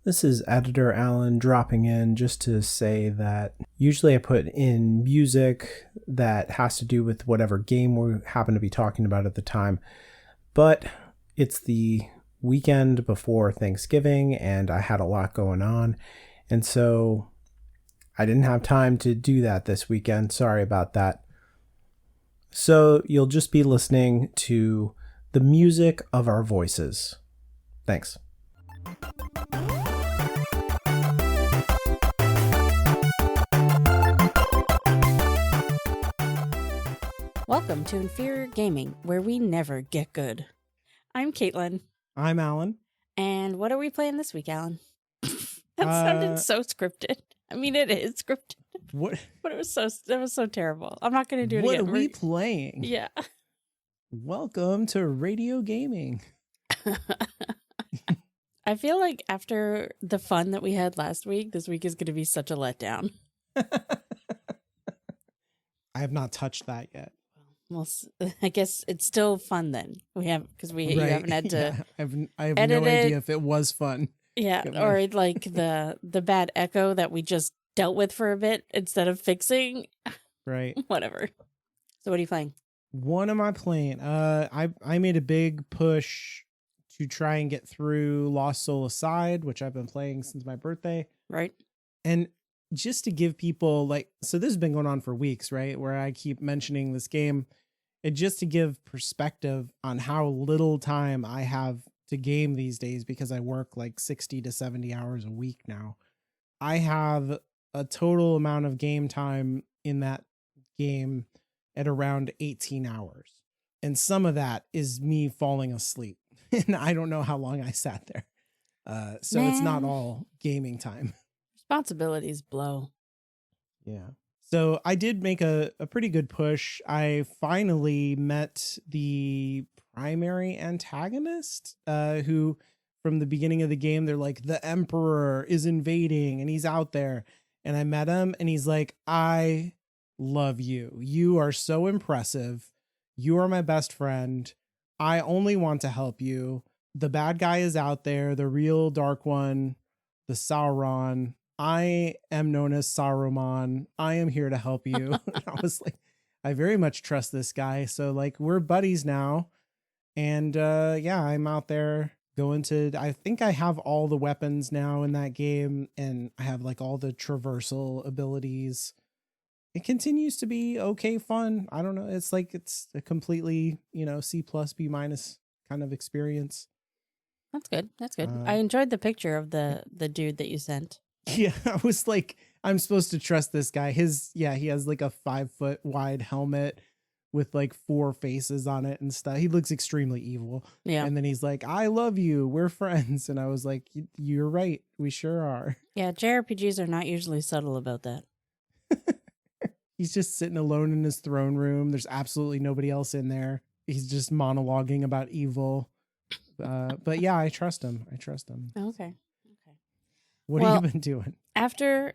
This is Editor Alan dropping in just to say that usually I put in music that has to do with whatever game we happen to be talking about at the time, but it's the weekend before Thanksgiving and I had a lot going on, and so I didn't have time to do that this weekend. Sorry about that. So you'll just be listening to the music of our voices. Thanks. Welcome to Inferior Gaming, where we never get good. I'm Caitlin. I'm Alan. And what are we playing this week, Alan? That sounded so scripted. I mean, it is scripted. What? But it was so terrible. I'm not going to do it again. What are we playing? Yeah. Welcome to Radio Gaming. I feel like after the fun that we had last week, this week is going to be such a letdown. I have not touched that yet. Well, I guess it's still fun then. You haven't had to. Yeah, I have no idea if it was fun. Yeah, or like the bad echo that we just dealt with for a bit instead of fixing. Right. Whatever. So what are you playing? What am I playing? I made a big push to try and get through Lost Soul Aside, which I've been playing since my birthday. Right. And just to give people so this has been going on for weeks, right? Where I keep mentioning this game. And just to give perspective on how little time I have to game these days, because I work like 60 to 70 hours a week now. I have a total amount of game time in that game at around 18 hours. And some of that is me falling asleep. And I don't know how long I sat there. So It's not all gaming time. Responsibilities blow. Yeah. So I did make a pretty good push. I finally met the primary antagonist, who from the beginning of the game, they're like, the Emperor is invading and he's out there. And I met him and he's like, I love you. You are so impressive. You are my best friend. I only want to help you. The bad guy is out there, the real Dark One, the Sauron. I am known as Saruman. I am here to help you. And I was like, I very much trust this guy. So like, we're buddies now. And yeah, I'm out there going to, I think I have all the weapons now in that game. And I have like all the traversal abilities. It continues to be okay fun. I don't know. It's like, it's a completely, C+, B- kind of experience. That's good. That's good. I enjoyed the picture of the dude that you sent. Yeah, I was like, I'm supposed to trust this guy. He has like a 5-foot wide helmet with like 4 faces on it and stuff. He looks extremely evil. Yeah. And then he's like, I love you. We're friends. And I was like, you're right. We sure are. Yeah, JRPGs are not usually subtle about that. He's just sitting alone in his throne room. There's absolutely nobody else in there. He's just monologuing about evil. But yeah, I trust him. Okay. What have you been doing? After,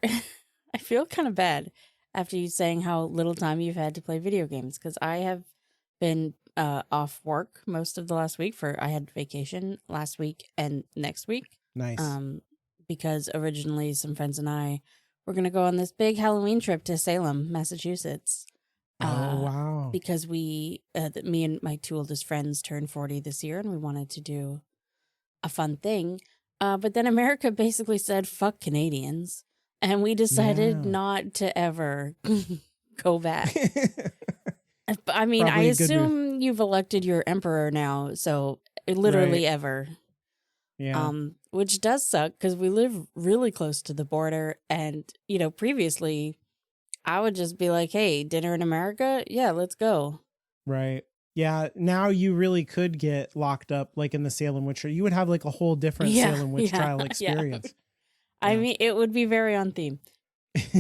I feel kind of bad after you saying how little time you've had to play video games, because I have been off work most of the last week. I had vacation last week and next week. Nice. Because originally some friends and I were going to go on this big Halloween trip to Salem, Massachusetts. Oh, wow. Because me and my 2 oldest friends turned 40 this year and we wanted to do a fun thing. But then America basically said, fuck Canadians. And we decided not to ever go back. I mean, I assume you've elected your emperor now. So literally ever. Yeah. Which does suck because we live really close to the border. And, previously I would just be like, hey, dinner in America? Yeah, let's go. Right. Yeah, now you really could get locked up like in the Salem Witch Trial. You would have like a whole different Salem Witch Trial experience. Yeah. I mean, it would be very on theme.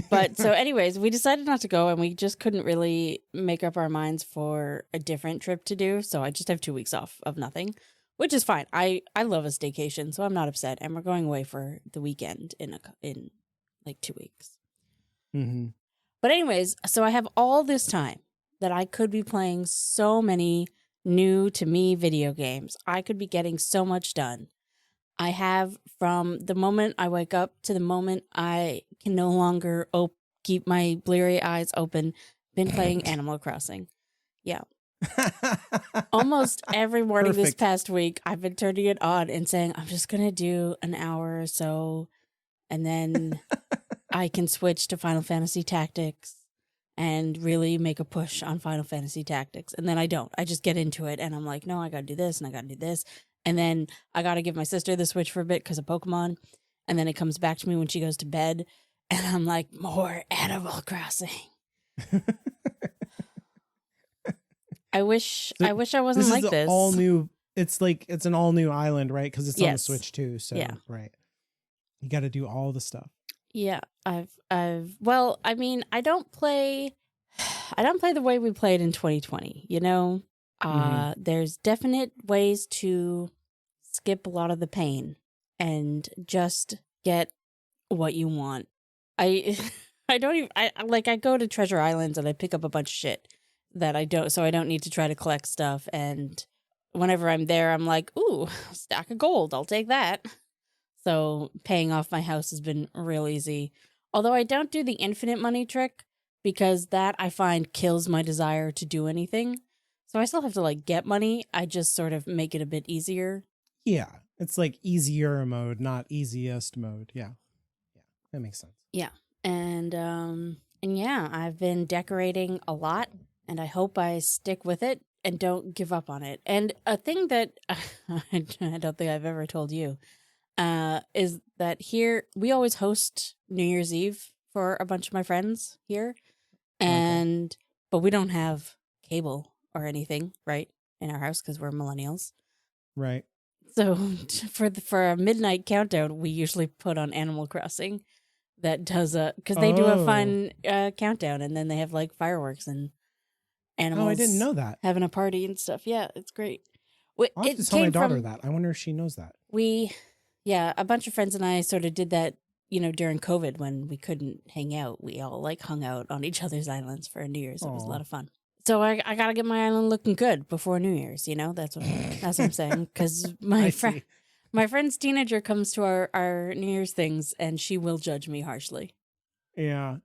But so anyways, we decided not to go and we just couldn't really make up our minds for a different trip to do. So I just have 2 weeks off of nothing, which is fine. I love a staycation, so I'm not upset. And we're going away for the weekend in like 2 weeks. Mm-hmm. But anyways, so I have all this time that I could be playing so many new to me video games. I could be getting so much done. I have, from the moment I wake up to the moment I can no longer keep my bleary eyes open, been playing Animal Crossing. Yeah. Almost every morning this past week, I've been turning it on and saying, I'm just going to do an hour or so, and then I can switch to Final Fantasy Tactics and really make a push on Final Fantasy Tactics. And then I don't. I just get into it, and I'm like, no, I got to do this, and I got to do this. And then I got to give my sister the Switch for a bit because of Pokemon. And then it comes back to me when she goes to bed, and I'm like, more Animal Crossing. I wish I wasn't like this. All new. It's like it's an all new island, right? Because it's on the Switch too. So right, you got to do all the stuff. Yeah, well, I mean, I don't play the way we played in 2020. You know, there's definite ways to skip a lot of the pain and just get what you want. I go to Treasure Islands and I pick up a bunch of shit that I don't need to try to collect stuff. And whenever I'm there, I'm like, ooh, stack of gold, I'll take that. So paying off my house has been real easy. Although I don't do the infinite money trick because that I find kills my desire to do anything. So I still have to like get money. I just sort of make it a bit easier. Yeah. It's like easier mode, not easiest mode. Yeah. Yeah. That makes sense. Yeah. And yeah, I've been decorating a lot. And I hope I stick with it and don't give up on it. And a thing that I don't think I've ever told you is that here we always host New Year's Eve for a bunch of my friends here. And but we don't have cable or anything, right, in our house because we're millennials. Right. So for a midnight countdown, we usually put on Animal Crossing. That does because they do a fun countdown, and then they have like fireworks and animals. Oh, I didn't know that. Having a party and stuff. Yeah, it's great. I'll have to tell my daughter that. I wonder if she knows that. A bunch of friends and I sort of did that, you know, during COVID when we couldn't hang out. We all like hung out on each other's islands for New Year's. It was a lot of fun. So I got to get my island looking good before New Year's, you know? That's what I'm saying. Because my friend's teenager comes to our New Year's things and she will judge me harshly. Yeah.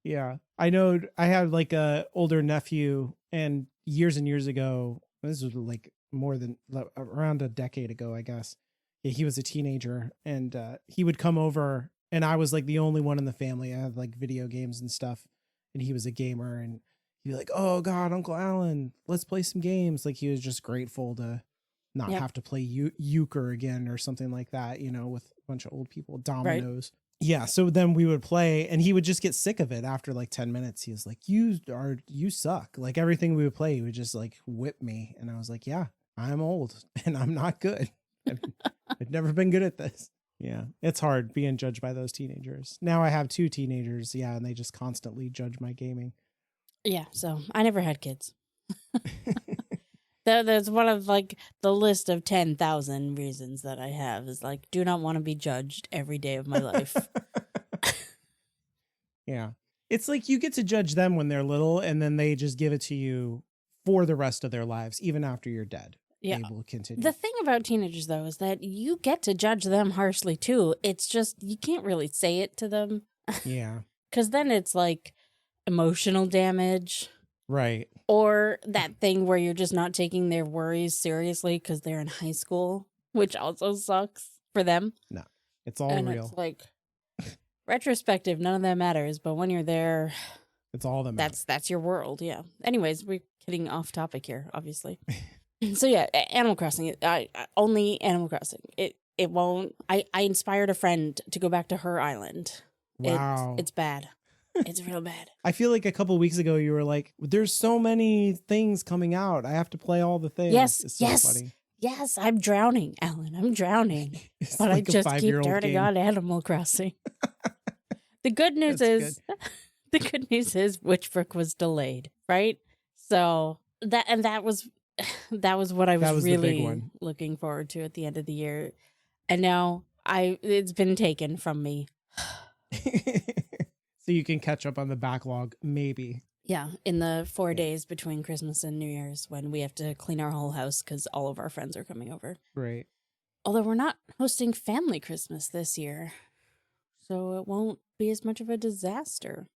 Yeah. I know I have like a older nephew, and years ago, this was like more than around a decade ago, I guess. Yeah, he was a teenager, and he would come over, and I was like the only one in the family. I had like video games and stuff, and he was a gamer, and he'd be like, "Oh God, Uncle Alan, let's play some games." Like he was just grateful to not have to play euchre again or something like that, you know, with a bunch of old people, dominoes. Right. Yeah, so then we would play, and he would just get sick of it after like 10 minutes. He was like, you suck. Like everything we would play, he would just like whip me. And I was like, yeah, I'm old and I'm not good. I've never been good at this. Yeah, it's hard being judged by those teenagers. Now I have 2 teenagers, and they just constantly judge my gaming. Yeah, so I never had kids. There's one of like the list of 10,000 reasons that I have is like, do not want to be judged every day of my life. Yeah. It's like you get to judge them when they're little, and then they just give it to you for the rest of their lives, even after you're dead. Yeah. They will continue. The thing about teenagers, though, is that you get to judge them harshly, too. It's just you can't really say it to them. Yeah. Because then it's like emotional damage. Right. Or that thing where you're just not taking their worries seriously because they're in high school, which also sucks for them. No, it's all real. It's like retrospective, none of that matters. But when you're there, it's all that matters. That's your world. Yeah. Anyways, we're getting off topic here, obviously. So yeah, Animal Crossing. Only Animal Crossing. It won't. I inspired a friend to go back to her island. Wow, it's bad. It's real bad. I feel like a couple of weeks ago you were like, "There's so many things coming out. I have to play all the things." Yes, it's so funny. Yes. I'm drowning, Alan. I'm drowning. But like I just keep turning on Animal Crossing. The good news is, Witchbrook was delayed, right? So that was what I was really looking forward to at the end of the year, and now it's been taken from me. So you can catch up on the backlog, maybe. Yeah, in the 4 days between Christmas and New Year's when we have to clean our whole house because all of our friends are coming over. Right. Although we're not hosting family Christmas this year, so it won't be as much of a disaster.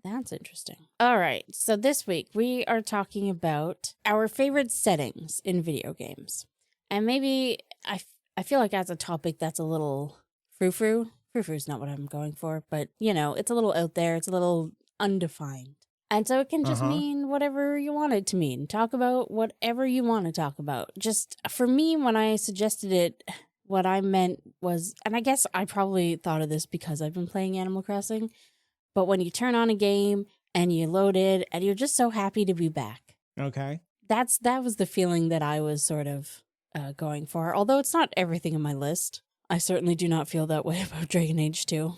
That's interesting. All right, so this week we are talking about our favorite settings in video games. And maybe I feel like as a topic that's a little frou-frou. Frou-frou is not what I'm going for, but, it's a little out there. It's a little undefined. And so it can just mean whatever you want it to mean. Talk about whatever you want to talk about. Just for me, when I suggested it, what I meant was, and I guess I probably thought of this because I've been playing Animal Crossing, but when you turn on a game and you load it and you're just so happy to be back. Okay. That was the feeling that I was sort of going for. Although it's not everything on my list. I certainly do not feel that way about Dragon Age 2.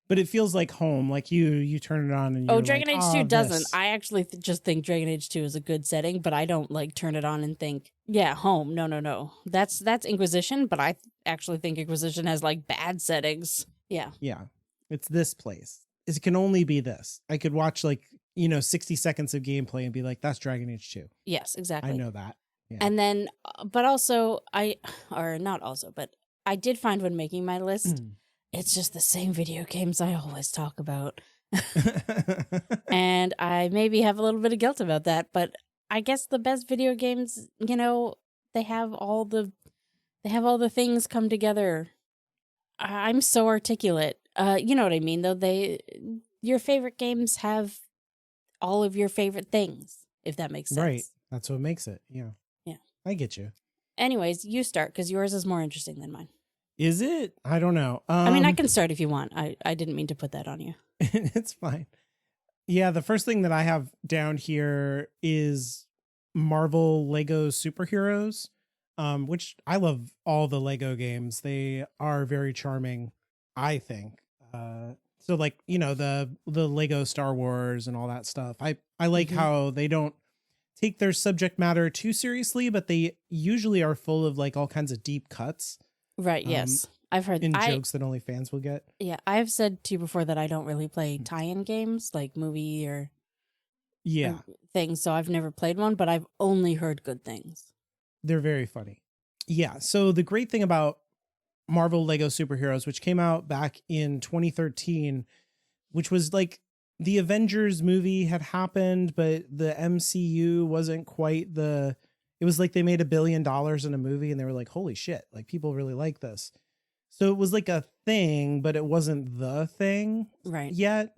But it feels like home. Like you turn it on and you're Dragon like, Age 2 doesn't. This. I actually just think Dragon Age 2 is a good setting, but I don't like turn it on and think, yeah, home. No. That's Inquisition, but I actually think Inquisition has like bad settings. Yeah. Yeah. It's this place. It can only be this. I could watch 60 seconds of gameplay and be like, that's Dragon Age 2. Yes, exactly. I know that. Yeah. And then, but also I did find when making my list, it's just the same video games I always talk about. And I maybe have a little bit of guilt about that, but I guess the best video games, they have all the things come together. I'm so articulate. You know what I mean, though. Your favorite games have all of your favorite things, if that makes sense. Right. That's what makes it. Yeah. Yeah. I get you. Anyways, you start because yours is more interesting than mine. Is it? I don't know. I mean, I can start if you want. I didn't mean to put that on you. It's fine. Yeah, the first thing that I have down here is Marvel Lego superheroes, which I love all the Lego games. They are very charming, I think. So like, the Lego Star Wars and all that stuff. I like how they don't take their subject matter too seriously, but they usually are full of like all kinds of deep cuts. Right, yes. I've heard jokes that only fans will get. Yeah, I've said to you before that I don't really play tie-in games like movie or things, so I've never played one, but I've only heard good things. They're very funny. Yeah, so the great thing about Marvel Lego Superheroes, which came out back in 2013, which was like the Avengers movie had happened, but the MCU wasn't quite it was like they made $1 billion in a movie and they were like, holy shit, like people really like this. So it was like a thing, but it wasn't the thing yet.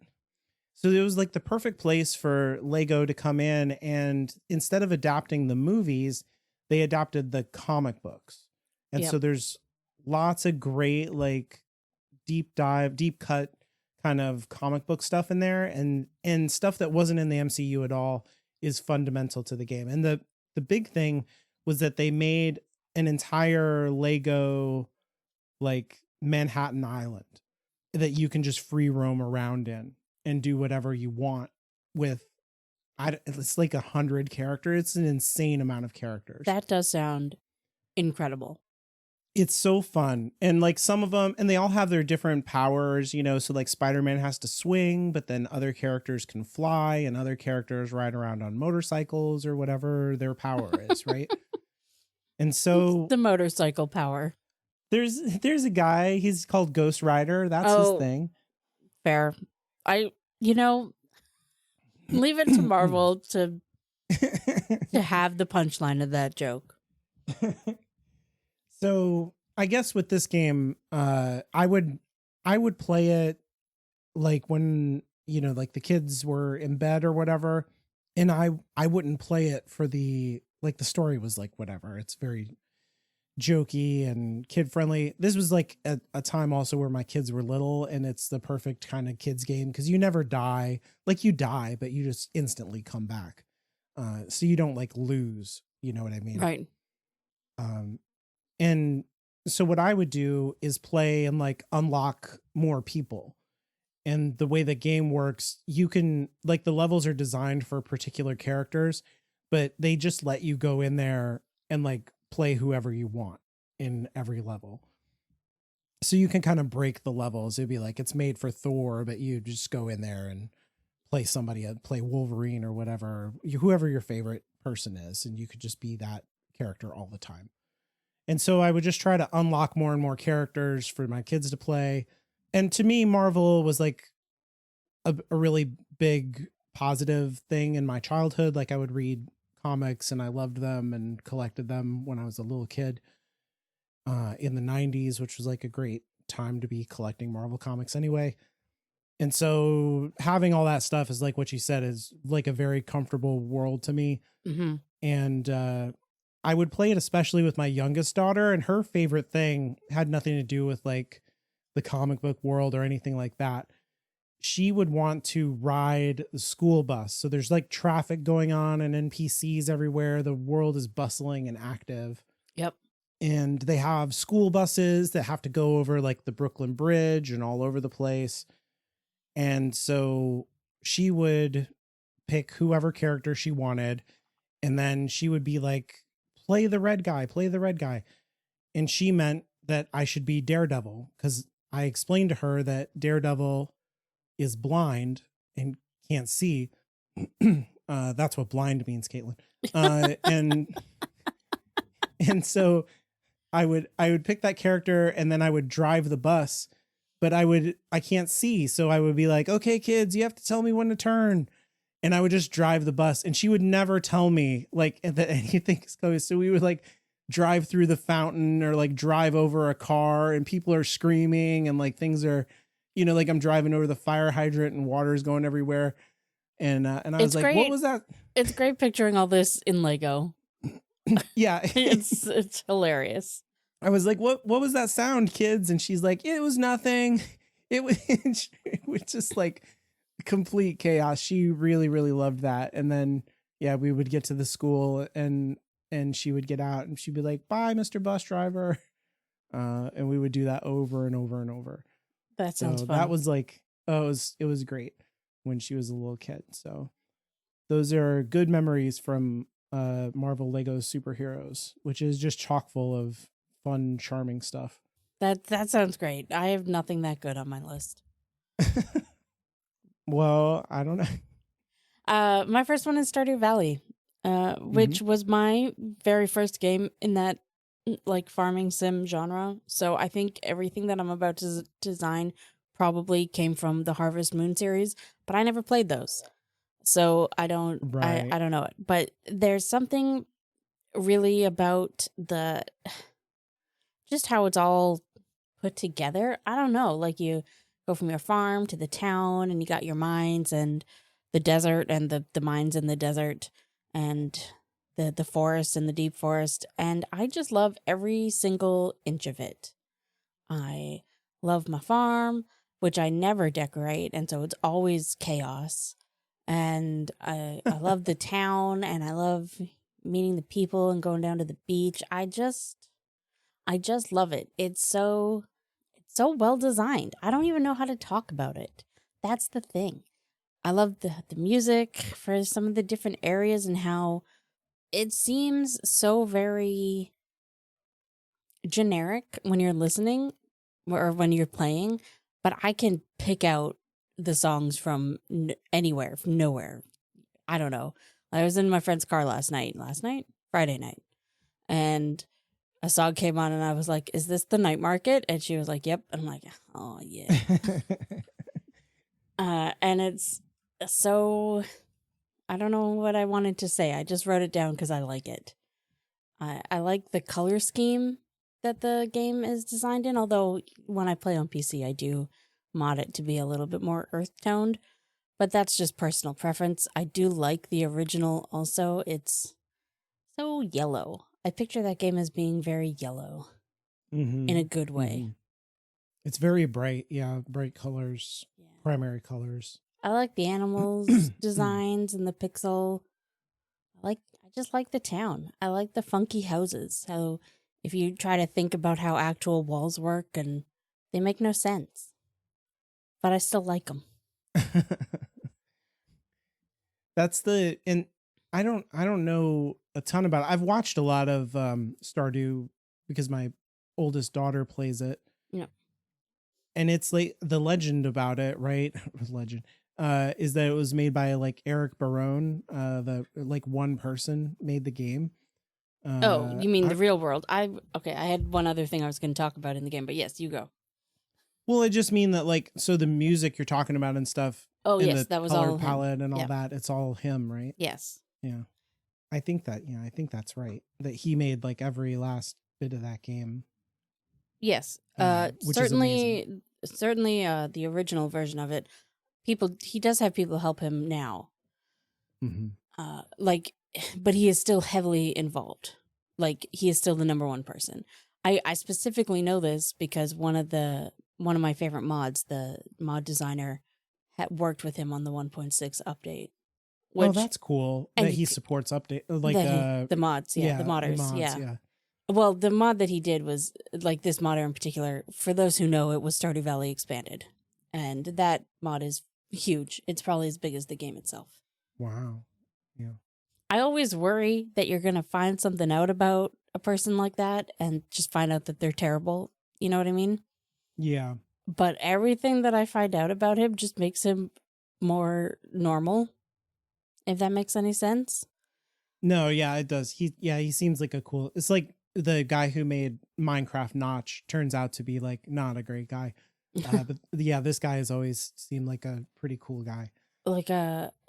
So it was like the perfect place for Lego to come in, and instead of adapting the movies, they adapted the comic books. And so there's lots of great like deep cut kind of comic book stuff in there, and stuff that wasn't in the MCU at all is fundamental to the game. And the big thing was that they made an entire Lego like Manhattan Island that you can just free roam around in and do whatever you want with. It's like 100 characters. It's an insane amount of characters. That does sound incredible. It's so fun. And like some of them, and they all have their different powers, so like Spider-Man has to swing, but then other characters can fly and other characters ride around on motorcycles or whatever their power is, right? And so the motorcycle power. There's a guy, he's called Ghost Rider. That's his thing. Fair. Leave it to Marvel to have the punchline of that joke. So I guess with this game, I would play it like when, like the kids were in bed or whatever. And I wouldn't play it for the story was like, whatever. It's very jokey and kid friendly. This was like a time also where my kids were little, and it's the perfect kind of kids game because you never die. Like you die, but you just instantly come back. So you don't like lose, you know what I mean? Right. And so what I would do is play and like unlock more people. And the way the game works, you can like the levels are designed for particular characters, but they just let you go in there and like play whoever you want in every level. So you can kind of break the levels. It'd be like it's made for Thor, but you just go in there and play play Wolverine or whatever, whoever your favorite person is, and you could just be that character all the time. And so I would just try to unlock more and more characters for my kids to play. And to me, Marvel was like a really big positive thing in my childhood. Like I would read comics and I loved them and collected them when I was a little kid in the 90s, which was like a great time to be collecting Marvel comics anyway. And so having all that stuff is like what you said is like a very comfortable world to me. Mm-hmm. And I would play it especially with my youngest daughter, and her favorite thing had nothing to do with like the comic book world or anything like that. She would want to ride the school bus. So there's like traffic going on and NPCs everywhere. The world is bustling and active. Yep. And they have school buses that have to go over like the Brooklyn Bridge and all over the place. And so she would pick whoever character she wanted. And then she would be like, play the red guy, play the red guy. And she meant that I should be Daredevil, because I explained to her that Daredevil is blind and can't see. That's what blind means, Caitlin. And so I would pick that character, and then I would drive the bus, but I can't see. So I would be like, okay, kids, you have to tell me when to turn. And I would just drive the bus, and she would never tell me like that anything is coming. So we would like drive through the fountain or like drive over a car, and people are screaming and like things are, like I'm driving over the fire hydrant and water is going everywhere. And I was like, great. What was that? It's great picturing all this in Lego. Yeah. it's hilarious. I was like, what was that sound, kids? And she's like, it was nothing. It was just like complete chaos. She really, really loved that. And then, yeah, we would get to the school and she would get out and she'd be like, bye, Mr. Bus Driver. And we would do that over and over and over. That sounds fun. That was like, it was great when she was a little kid. So those are good memories from Marvel Lego Superheroes, which is just chock full of fun, charming stuff. That sounds great. I have nothing that good on my list. Well, I don't know. My first one is Stardew Valley, which was my very first game in that like farming sim genre. So I think everything that I'm about to design probably came from the Harvest Moon series, but I never played those. So I don't know it. But there's something really about just how it's all put together. I don't know. Like you go from your farm to the town and you got your mines and the desert and the mines in the desert and the forest and the deep forest. And I just love every single inch of it. I love my farm, which I never decorate. And so it's always chaos. And I love the town and I love meeting the people and going down to the beach. I just love it. It's so well designed. I don't even know how to talk about it. That's the thing. I love the music for some of the different areas and how it seems so very generic when you're listening or when you're playing, but I can pick out the songs from anywhere, from nowhere. I don't know. I was in my friend's car Friday night, and a song came on and I was like, is this the night market? And she was like, yep. And I'm like, oh yeah. And it's so, I don't know what I wanted to say. I just wrote it down because I like it. I like the color scheme that the game is designed in. Although when I play on PC, I do mod it to be a little bit more earth toned, but that's just personal preference. I do like the original also. It's so yellow. I picture that game as being very yellow in a good way. Mm-hmm. It's very bright. Yeah. Bright colors, primary colors. I like the animals designs and the pixel. I just like the town. I like the funky houses. So if you try to think about how actual walls work, and they make no sense, but I still like them. And I don't know a ton about it. I've watched a lot of Stardew because my oldest daughter plays it. Yeah. And it's like the legend about it, right? Legend is that it was made by like Eric Barone. The like one person made the game. You mean the real world? I had one other thing I was going to talk about in the game, but yes, you go. Well, I just mean that, like, so the music you're talking about and stuff. Oh, and yes, that was all palette him. and all that. It's all him, right? Yes. Yeah. I think that's right. That he made like every last bit of that game. Yes. Which certainly the original version of it. He does have people help him now. Mm-hmm. But he is still heavily involved. Like, he is still the number one person. I specifically know this because one of my favorite mods, the mod designer, had worked with him on the 1.6 update. That's cool. That he supports update the mods, the modders, yeah. Well, the mod that he did was, like, this modder in particular, for those who know, it was Stardew Valley expanded. And that mod is huge. It's probably as big as the game itself. Wow. Yeah. I always worry that you're going to find something out about a person like that and just find out that they're terrible. You know what I mean? Yeah. But everything that I find out about him just makes him more normal, if that makes any sense. No, yeah, it does. He seems like it's like the guy who made Minecraft Notch turns out to be like not a great guy. But yeah, this guy has always seemed like a pretty cool guy. Like,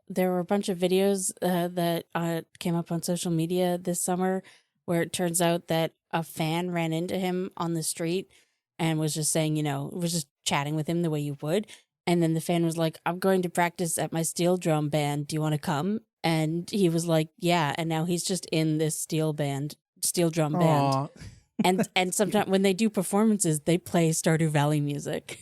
there were a bunch of videos that came up on social media this summer where it turns out that a fan ran into him on the street and was just saying, was just chatting with him the way you would. And then the fan was like, I'm going to practice at my steel drum band. Do you want to come? And he was like, yeah. And now he's just in this steel drum band. And sometimes when they do performances, they play Stardew Valley music.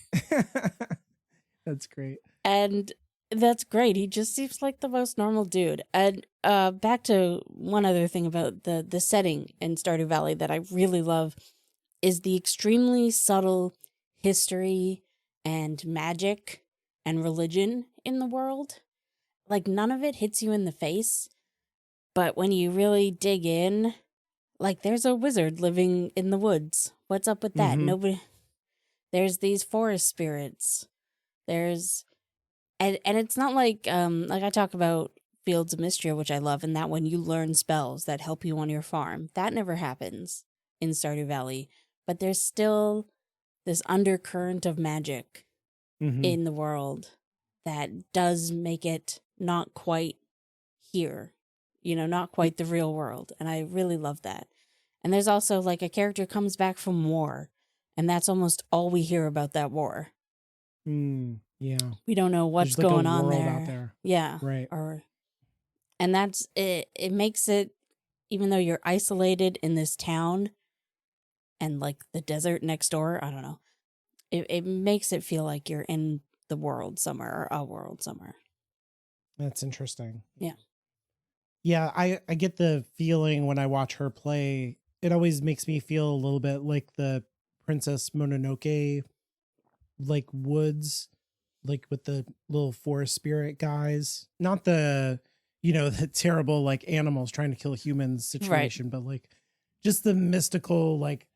That's great. And that's great. He just seems like the most normal dude. And back to one other thing about the setting in Stardew Valley that I really love is the extremely subtle history and magic and religion in the world. Like, none of it hits you in the face, but when you really dig in, like, there's a wizard living in the woods. What's up with that? Mm-hmm. There's these forest spirits. And it's not like I talk about Fields of Mystria, which I love, and that when you learn spells that help you on your farm, that never happens in Stardew Valley. But there's still this undercurrent of magic in the world that does make it not quite here, not quite the real world. And I really love that. And there's also, like, a character comes back from war, and that's almost all we hear about that war. Yeah. We don't know what's going on there. Out there. Yeah. Right. And that's it. It makes it, even though you're isolated in this town and, like, the desert next door, I don't know. It makes it feel like you're in the world somewhere, or a world somewhere. That's interesting. Yeah. Yeah, I get the feeling when I watch her play, it always makes me feel a little bit like the Princess Mononoke, like, woods, like with the little forest spirit guys, not the the terrible, like, animals trying to kill humans situation, right. But like just the mystical, like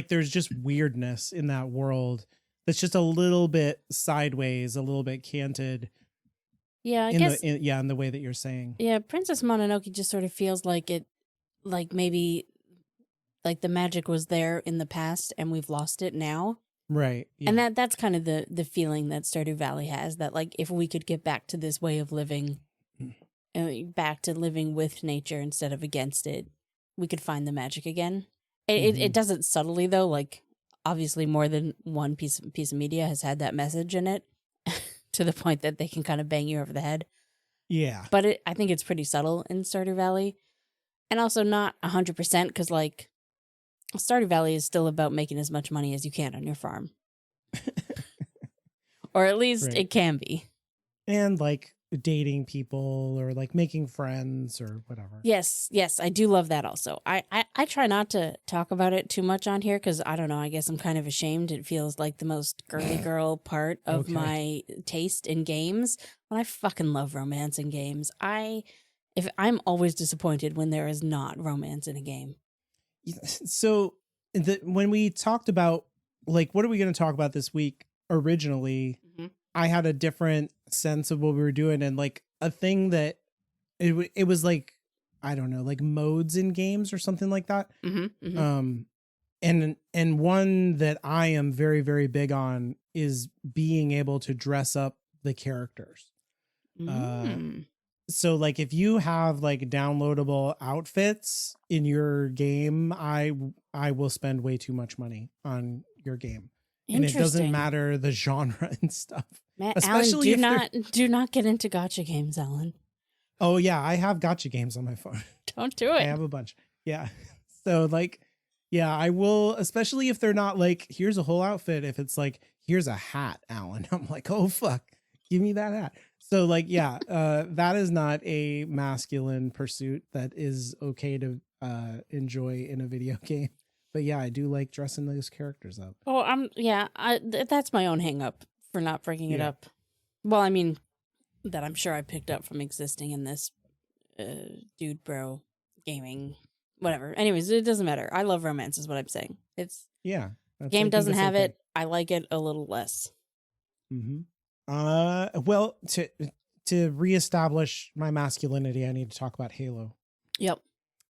there's just weirdness in that world that's just a little bit sideways, a little bit canted. Yeah, I guess. In the way that you're saying. Yeah, Princess Mononoke just sort of feels like it, like, maybe, like, the magic was there in the past and we've lost it now. Right. Yeah. And that's kind of the feeling that Stardew Valley has, that, like, if we could get back to this way of living, back to living with nature instead of against it, we could find the magic again. It does it subtly, though. Like, obviously more than one piece of media has had that message in it to the point that they can kind of bang you over the head. Yeah. But I think it's pretty subtle in Stardew Valley. And also not 100%, because, like, Stardew Valley is still about making as much money as you can on your farm. Or at least it can be. And, like, dating people or, like, making friends or whatever. Yes, I do love that also. I try not to talk about it too much on here because, I don't know, I guess I'm kind of ashamed. It feels like the most girly girl part of my taste in games. But I fucking love romance in games. I'm always disappointed when there is not romance in a game. So when we talked about, like, what are we going to talk about this week originally, I had a different sense of what we were doing, and, like, a thing that it was like, I don't know, like modes in games or something like that. Mm-hmm, mm-hmm. And one that I am very, very big on is being able to dress up the characters. So like if you have like downloadable outfits in your game, I will spend way too much money on your game. And it doesn't matter the genre and stuff. Especially Alan, do not get into gacha games, Alan. Oh yeah, I have gacha games on my phone. Don't do it. I have a bunch. Yeah. So like, yeah, I will, especially if they're not like, here's a whole outfit. If it's like, here's a hat, Alan, I'm like, oh fuck, give me that hat. So like, yeah, that is not a masculine pursuit that is okay to enjoy in a video game. But yeah, I do like dressing those characters up. Oh, that's my own hang up for not bringing it up. Well, I mean, that I'm sure I picked up from existing in this dude bro gaming, whatever. Anyways, it doesn't matter. I love romance is what I'm saying. It's game doesn't have it. I like it a little less. Mm-hmm. Well, to reestablish my masculinity, I need to talk about Halo. Yep.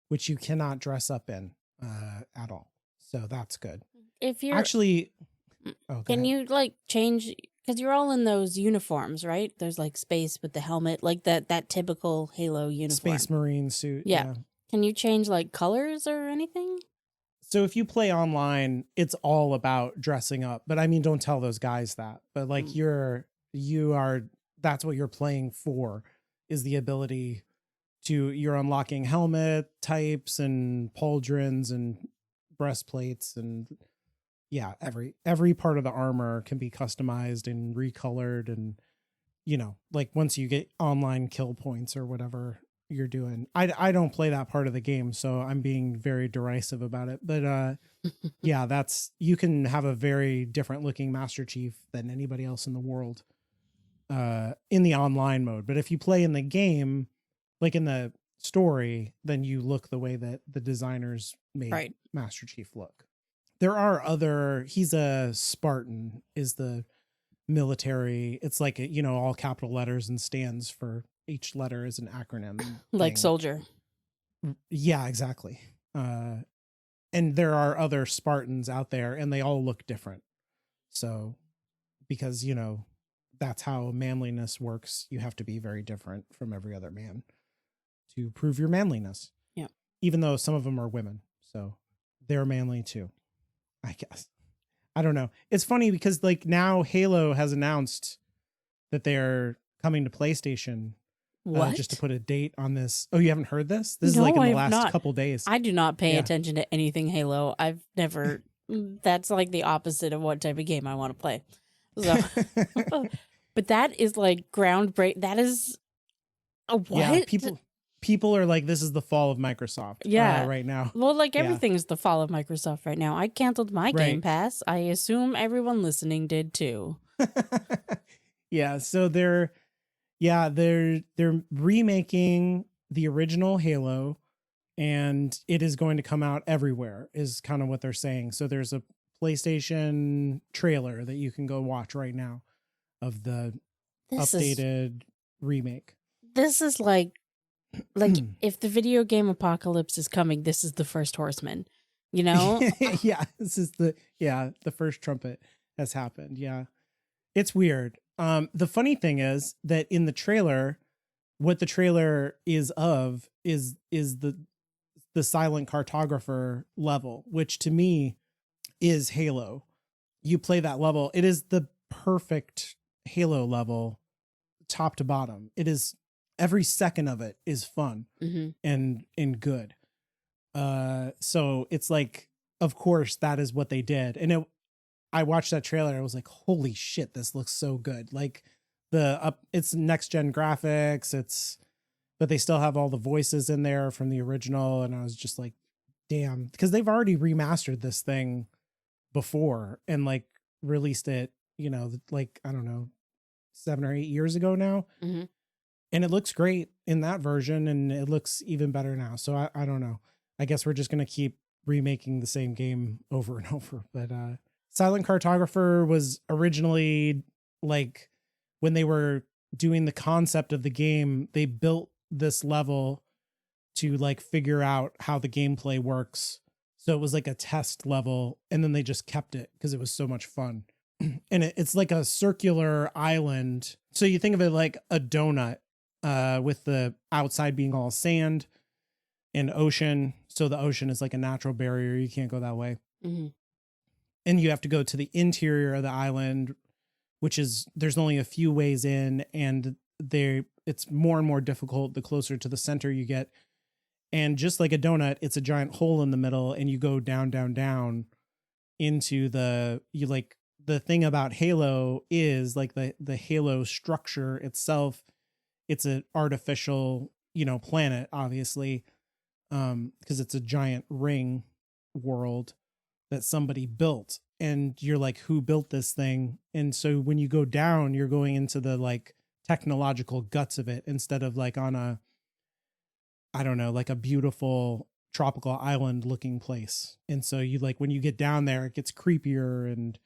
Which you cannot dress up in at all. So that's good. If you're actually, can you like change, because you're all in those uniforms, right? There's like space with the helmet, like that typical Halo uniform. Space Marine suit. Yeah. Can you change like colors or anything? So if you play online, it's all about dressing up. But I mean, don't tell those guys that. But like that's what you're playing for, is the ability to, you're unlocking helmet types and pauldrons and breastplates, and yeah, every part of the armor can be customized and recolored, and you know, like once you get online kill points or whatever you're doing. I don't play that part of the game, so I'm being very derisive about it, but yeah, you can have a very different looking Master Chief than anybody else in the world in the online mode. But if you play in the game, like in the story, then you look the way that the designers made Master Chief look. There are he's a Spartan, is the military. It's like, all capital letters and stands for each letter is an acronym. Like soldier. Yeah, exactly. And there are other Spartans out there, and they all look different. So, because, that's how manliness works. You have to be very different from every other man to prove your manliness. Yeah. Even though some of them are women. So they're manly too, I guess. I don't know. It's funny because like now Halo has announced that they're coming to PlayStation. What? Just to put a date on this. Oh, you haven't heard this? This is like in the last couple days. I do not pay attention to anything Halo. I've never. That's like the opposite of what type of game I want to play. So, but that is like groundbreaking. That is a what? Yeah, people are like, this is the fall of Microsoft. Right now. Well, like everything's the fall of Microsoft right now. I canceled my Game Pass. I assume everyone listening did too. Yeah. So they're remaking the original Halo, and it is going to come out everywhere, is kind of what they're saying. So there's a PlayStation trailer that you can go watch right now of the updated remake. This is like if the video game apocalypse is coming, this is the first horseman, Yeah, this is the first trumpet has happened. Yeah. It's weird. The funny thing is that in the trailer, what the trailer is the silent cartographer level, which to me is Halo. You play that level. It is the perfect Halo level, top to bottom. It is, every second of it is fun and good. So it's like, of course, that is what they did. And I watched that trailer. I was like, holy shit, this looks so good. Like it's next gen graphics. But they still have all the voices in there from the original. And I was just like, damn, because they've already remastered this thing before and like released it, like, I don't know, 7 or 8 years ago now. Mm-hmm. And it looks great in that version, and it looks even better now. So I don't know. I guess we're just going to keep remaking the same game over and over. But Silent Cartographer was originally, like, when they were doing the concept of the game, they built this level to like figure out how the gameplay works. So it was like a test level, and then they just kept it because it was so much fun. And it's like a circular island. So you think of it like a donut, with the outside being all sand and ocean. So the ocean is like a natural barrier. You can't go that way. Mm-hmm. And you have to go to the interior of the island, which is, there's only a few ways in, and it's more and more difficult the closer to the center you get. And just like a donut, it's a giant hole in the middle, and you go down, down, down into the thing about Halo is like the Halo structure itself. It's an artificial, planet, obviously, because it's a giant ring world that somebody built. And you're like, who built this thing? And so when you go down, you're going into the like technological guts of it instead of like on a, I don't know, like a beautiful tropical island looking place. And so you like, when you get down there, it gets creepier and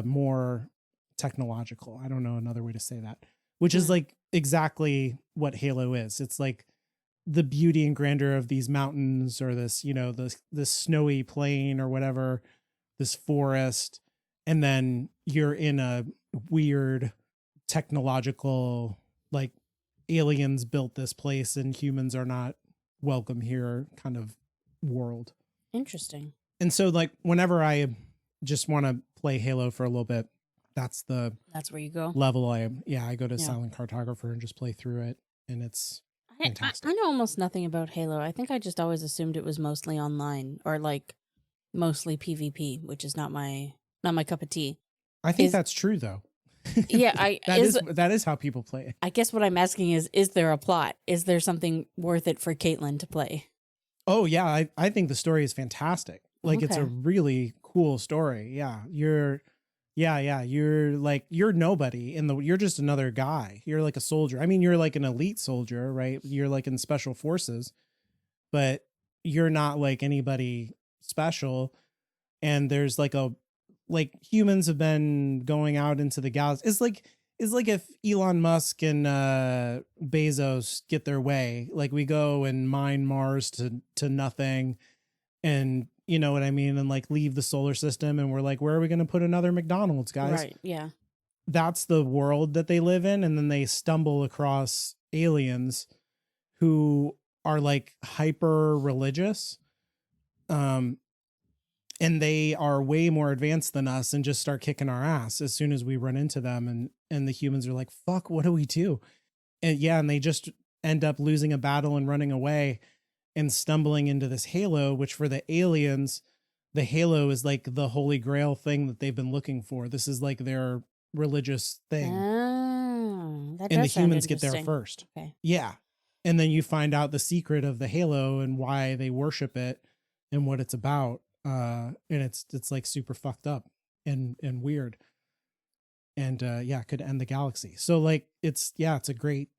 more technological. I don't know another way to say that, which is like exactly what Halo is. It's like the beauty and grandeur of these mountains, or this, this snowy plain or whatever, this forest. And then you're in a weird technological, like, aliens built this place and humans are not welcome here kind of world. Interesting. And so like whenever I just want to play Halo for a little bit, that's where you go. Level I go to Silent Cartographer and just play through it, and it's fantastic. I know almost nothing about Halo. I think I just always assumed it was mostly online, or like mostly PvP, which is not my cup of tea. I think that's true though. Yeah, that is how people play it. I guess what I'm asking is there a plot? Is there something worth it for Caitlin to play? Oh yeah, I think the story is fantastic. Like It's a really cool story. Yeah. You're nobody you're just another guy. You're like a soldier. I mean, you're like an elite soldier, right? You're like in special forces, but you're not like anybody special. And there's like humans have been going out into the galaxy. It's like if Elon Musk and Bezos get their way, like we go and mine Mars to nothing, and you know what I mean, and like leave the solar system, and we're like, where are we going to put another McDonald's, guys? Right. Yeah. That's the world that they live in, and then they stumble across aliens who are like hyper religious. And they are way more advanced than us and just start kicking our ass as soon as we run into them. And the humans are like, fuck, what do we do? And they just end up losing a battle and running away and stumbling into this Halo, which for the aliens, the Halo is like the holy grail thing that they've been looking for. This is like their religious thing. Oh, that and does the humans sound get there interesting. first. Okay. Yeah. And then you find out the secret of the Halo and why they worship it and what it's about. And it's like super fucked up and weird, and could end the galaxy. So like it's a great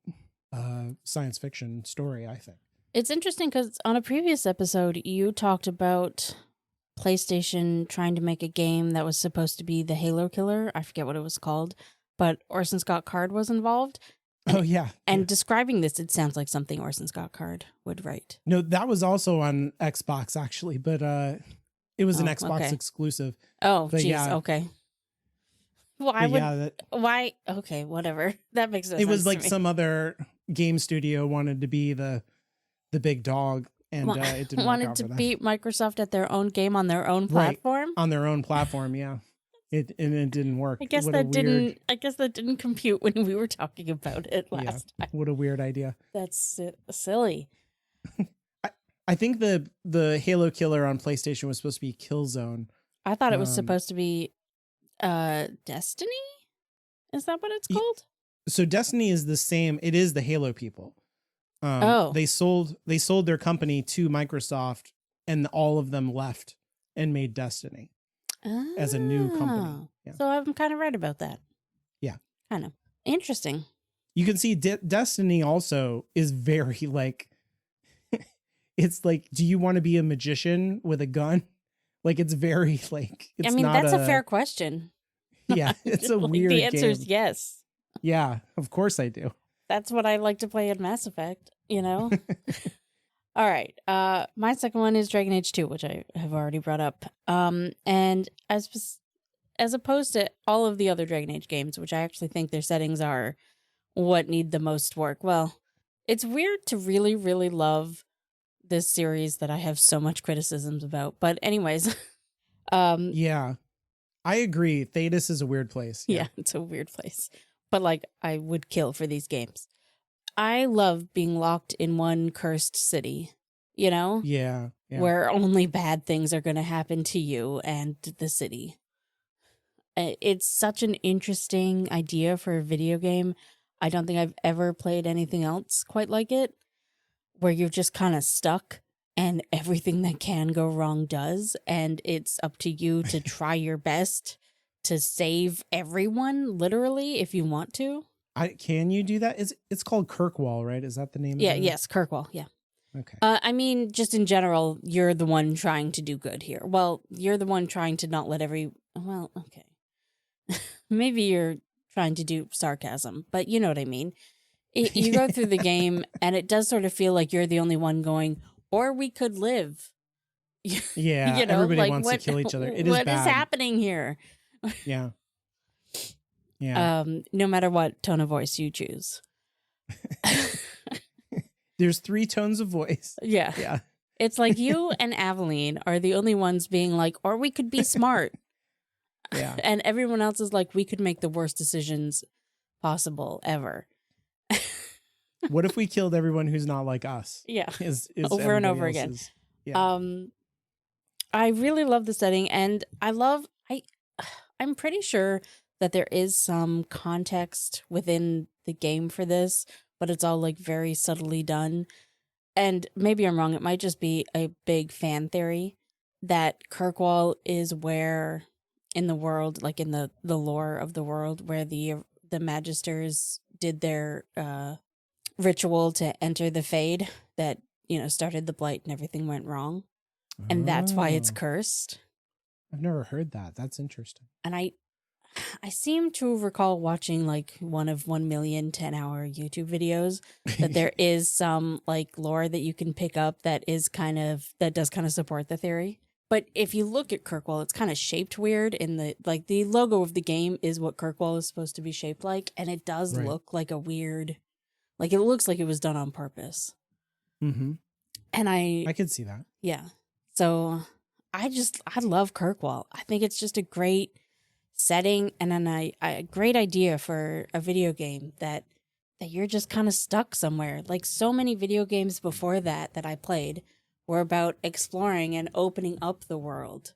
science fiction story, I think. It's interesting because on a previous episode you talked about PlayStation trying to make a game that was supposed to be the Halo killer. I forget what it was called, but Orson Scott Card was involved. And describing this, it sounds like something Orson Scott Card would write. No, that was also on Xbox actually, but it was an Xbox exclusive. Oh, geez. Yeah. Okay. Why? Okay, whatever. That makes no sense. It was like some other game studio wanted to be the big dog, and it didn't wanted work out to for them. beat Microsoft at their own game on their own platform. Right, on their own platform, yeah. It didn't work. I guess that didn't compute when we were talking about it last time. What a weird idea. That's silly. I think the Halo killer on PlayStation was supposed to be Killzone. I thought it was supposed to be Destiny? Is that what it's called? So Destiny is the same. It is the Halo people. They sold their company to Microsoft, and all of them left and made Destiny as a new company. Yeah. So I'm kind of right about that. Yeah. Kind of. Interesting. You can see Destiny also is very like, it's like, do you want to be a magician with a gun? Like, it's very like, it's that's a fair question. Yeah, it's a weird The answer is game. yes. Yeah, of course I do. That's what I like to play in Mass Effect, you know? All right. My second one is Dragon Age 2, which I have already brought up. And as opposed to all of the other Dragon Age games, which I actually think their settings are what need the most work. Well, it's weird to really, really love this series that I have so much criticisms about. But anyways, Yeah, I agree. Thetis is a weird place. yeah, it's a weird place. But like, I would kill for these games. I love being locked in one cursed city, you know? Yeah. Where only bad things are going to happen to you and the city. It's such an interesting idea for a video game. I don't think I've ever played anything else quite like it, where you're just kind of stuck and everything that can go wrong does, and it's up to you to try your best to save everyone, literally, if you want to. Can you do that? It's called Kirkwall, right? Is that the name? Yeah, of it? yes, Kirkwall, yeah. Okay. I mean, just in general, you're the one trying to do good here. Well, you're the one trying to not let well, okay. Maybe you're trying to do sarcasm, but you know what I mean. You go through the game, and it does sort of feel like you're the only one going, or we could live. Yeah, you know, everybody like, wants to kill each other. It is what bad. is happening here? Yeah. Yeah. No matter what tone of voice you choose. There's 3 tones of voice. Yeah. Yeah. It's like you and Aveline are the only ones being like, or we could be smart. Yeah. And everyone else is like, we could make the worst decisions possible ever. What if we killed everyone who's not like us? Yeah. Is over and over again. Yeah. I really love the setting, and I'm pretty sure that there is some context within the game for this, but it's all like very subtly done. And maybe I'm wrong, it might just be a big fan theory that Kirkwall is where in the world, like in the lore of the world, where the Magisters did their ritual to enter the Fade that, started the Blight and everything went wrong. And that's why it's cursed. I've never heard that. That's interesting. And I seem to recall watching like one of 1 million 10-hour YouTube videos that there is some like lore that you can pick up that does kind of support the theory. But if you look at Kirkwall, it's kind of shaped weird in the logo of the game is what Kirkwall is supposed to be shaped like. And it does look like a weird, like it looks like it was done on purpose. Mm-hmm. And I could see that. Yeah. So I love Kirkwall. I think it's just a great setting and then a great idea for a video game that you're just kind of stuck somewhere. Like so many video games before that I played were about exploring and opening up the world,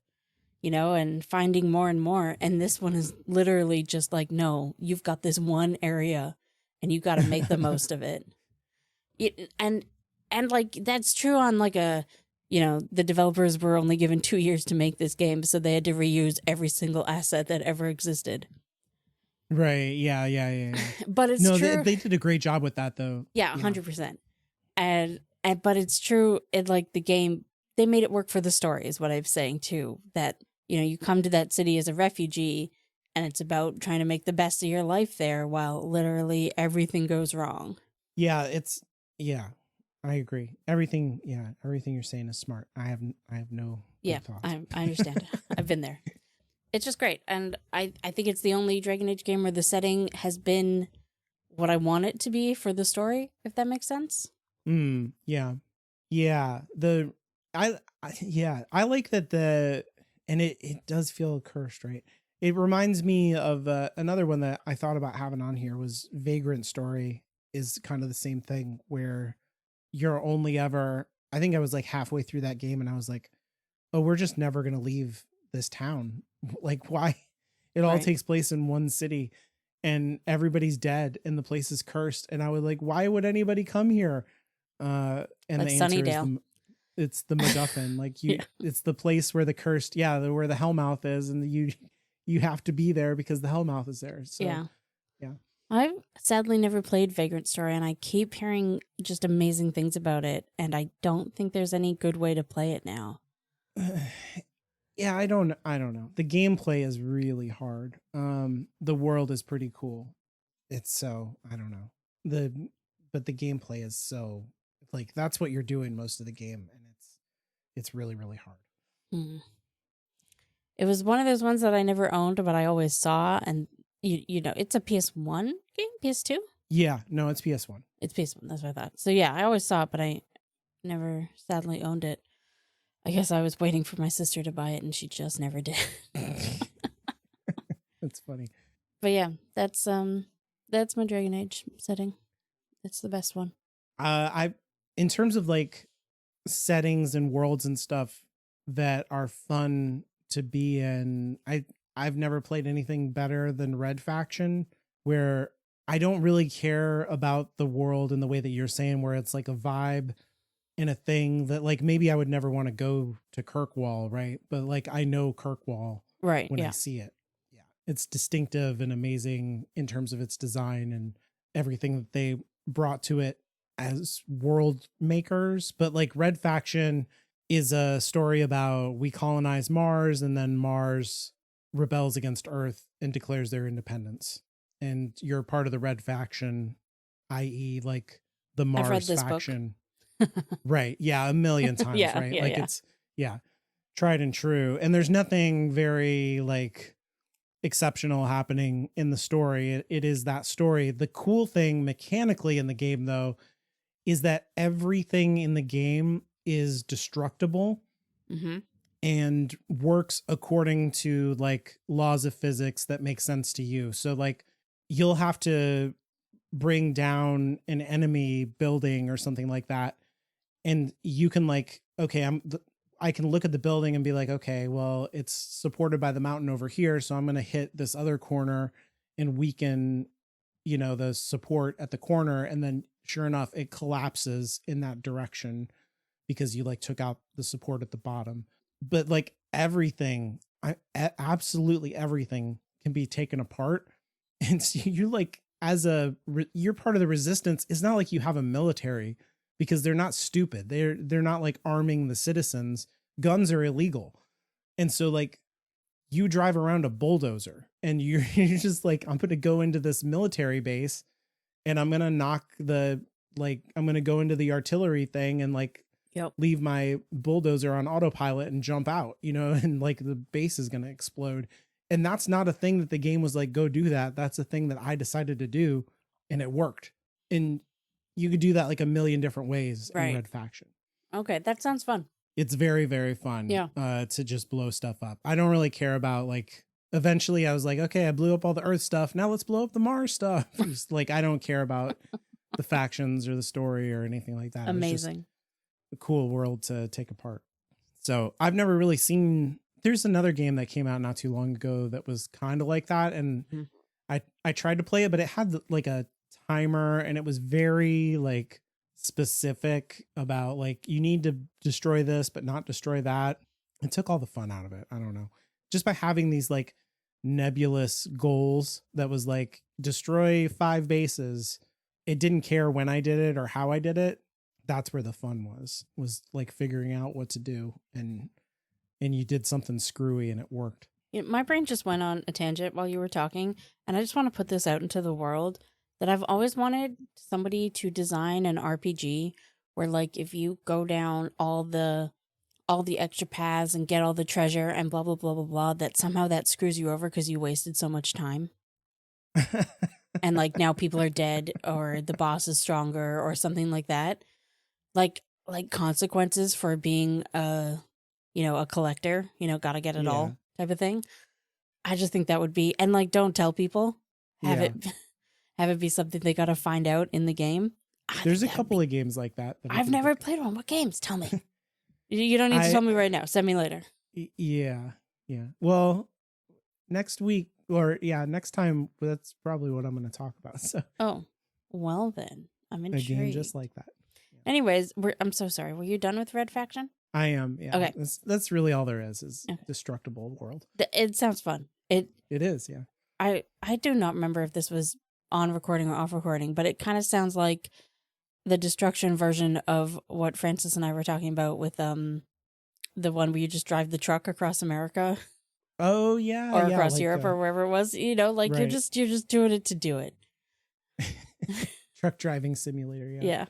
and finding more and more. And this one is literally just like, no, you've got this one area and you got to make the most of it. And like, that's true on like the developers were only given 2 years to make this game, so they had to reuse every single asset that ever existed. Right. Yeah. But it's true. They did a great job with that, though. Yeah, 100%. But it's true. It like the game, they made it work for the story, is what I'm saying too. That you come to that city as a refugee, and it's about trying to make the best of your life there, while literally everything goes wrong. Yeah, I agree. Everything you're saying is smart. I have no thoughts. I understand. I've been there. It's just great. And I think it's the only Dragon Age game where the setting has been what I want it to be for the story, if that makes sense. Yeah. Yeah. I like that and it does feel cursed, right? It reminds me of another one that I thought about having on here was Vagrant Story is kind of the same thing where you're only ever, I think I was like halfway through that game and I was like, oh, we're just never going to leave this town. Like why? It all takes place in one city and everybody's dead and the place is cursed. And I was like, why would anybody come here? And like the answer Sunnydale. It's the MacGuffin. Like it's the place where the cursed, where the Hellmouth is. And you have to be there because the Hellmouth is there. So, yeah. I've sadly never played Vagrant Story, and I keep hearing just amazing things about it, and I don't think there's any good way to play it now. Yeah, I don't know. The gameplay is really hard. The world is pretty cool. It's so, I don't know. But the gameplay is so Like that's what you're doing most of the game, and it's really, really hard. It was one of those ones that I never owned, but I always saw, and you know, it's a PS1 game, PS2. Yeah, no, it's PS1. It's PS1. That's what I thought. So yeah, I always saw it, but I never sadly owned it. I guess I was waiting for my sister to buy it, and she just never did. That's funny. But yeah, that's my Dragon Age setting. It's the best one. In terms of like settings and worlds and stuff that are fun to be in, I've never played anything better than Red Faction, where I don't really care about the world in the way that you're saying, where it's like a vibe and a thing that like maybe I would never want to go to Kirkwall, right? But like I know Kirkwall right when I see it. Yeah, it's distinctive and amazing in terms of its design and everything that they brought to it as world makers. But like Red Faction is a story about we colonize Mars, and then Mars rebels against Earth and declares their independence. And you're part of the Red Faction, i.e. like the Mars faction. Right. Yeah. A million times. Yeah, right. yeah, like yeah. it's tried and true. And there's nothing very like exceptional happening in the story. It is that story. The cool thing mechanically in the game though, is that everything in the game is destructible and works according to like laws of physics that make sense to you. So like you'll have to bring down an enemy building or something like that. And you can like, okay, I can look at the building and be like, okay, well, it's supported by the mountain over here. So I'm going to hit this other corner and weaken, you know, the support at the corner. And then sure enough, it collapses in that direction because you like took out the support at the bottom. But like everything, absolutely everything can be taken apart. And so you like, you're part of the resistance. It's not like you have a military because they're not stupid. They're not like arming the citizens. Guns are illegal. And so like you drive around a bulldozer and you're just like, I'm going to go into this military base and I'm going to I'm going to go into the artillery thing and like leave my bulldozer on autopilot and jump out, you know, and like the base is going to explode. And that's not a thing that the game was like, go do that. That's a thing that I decided to do and it worked. And you could do that like a million different ways in Red Faction. Okay. That sounds fun. It's very, very fun to just blow stuff up. I don't really care about like, eventually I was like, okay, I blew up all the Earth stuff. Now let's blow up the Mars stuff. Just, like, I don't care about the factions or the story or anything like that. Amazing. A cool world to take apart. So I've never really seen, there's another game that came out not too long ago that was kind of like that. And I tried to play it, but it had like a timer and it was very like specific about like, you need to destroy this, but not destroy that. It took all the fun out of it. I don't know. Just by having these like nebulous goals that was like destroy 5 bases. It didn't care when I did it or how I did it. That's where the fun was like figuring out what to do. And you did something screwy and it worked. My brain just went on a tangent while you were talking. And I just want to put this out into the world that I've always wanted somebody to design an RPG where like, if you go down all the extra paths and get all the treasure and blah, blah, blah, blah, blah, that somehow that screws you over because you wasted so much time. And like now people are dead or the boss is stronger or something like that. Like consequences for being a collector, gotta get it all type of thing. I just think that would be, and like, don't tell people, have it be something they gotta find out in the game. There's a couple of games like that. I've never played one. What games? Tell me. You don't need to tell me right now. Send me later. Yeah. Well, next week next time, that's probably what I'm going to talk about. So. Oh, well then, I'm intrigued. A game just like that. Yeah. Anyways, I'm so sorry. Were you done with Red Faction? I am. Yeah. Okay. That's really all there is destructible world. It sounds fun. It is. Yeah. I do not remember if this was on recording or off recording, but it kind of sounds like the destruction version of what Francis and I were talking about with the one where you just drive the truck across America. Oh yeah. Or across like Europe or wherever it was, like right. you're just doing it to do it. Truck driving simulator, yeah.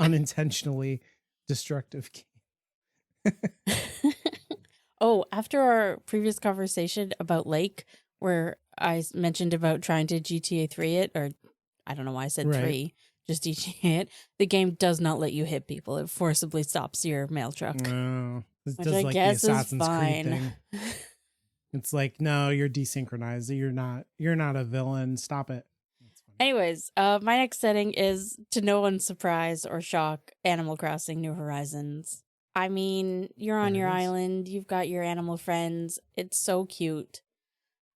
unintentionally destructive game. Oh, after our previous conversation about Lake, where I mentioned about trying to GTA 3 it, or I don't know why I said Right. 3, just GTA it, the game does not let you hit people. It forcibly stops your mail truck. Oh, it Which does I like guess the Assassin's is Creed fine. thing. It's like, no, you're desynchronized. You're not a villain. Stop it. Anyways, my next setting is, to no one's surprise or shock, Animal Crossing New Horizons. I mean, you're on your island, you've got your animal friends. It's so cute.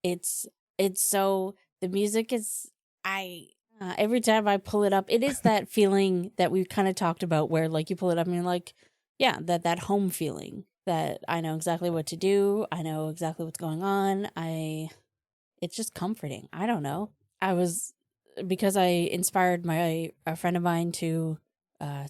It's so, the music is, every time I pull it up, it is that feeling that we kind of talked about where like you pull it up and you're like, yeah, that home feeling that I know exactly what to do. I know exactly what's going on. It's just comforting. I don't know. Because I inspired a friend of mine to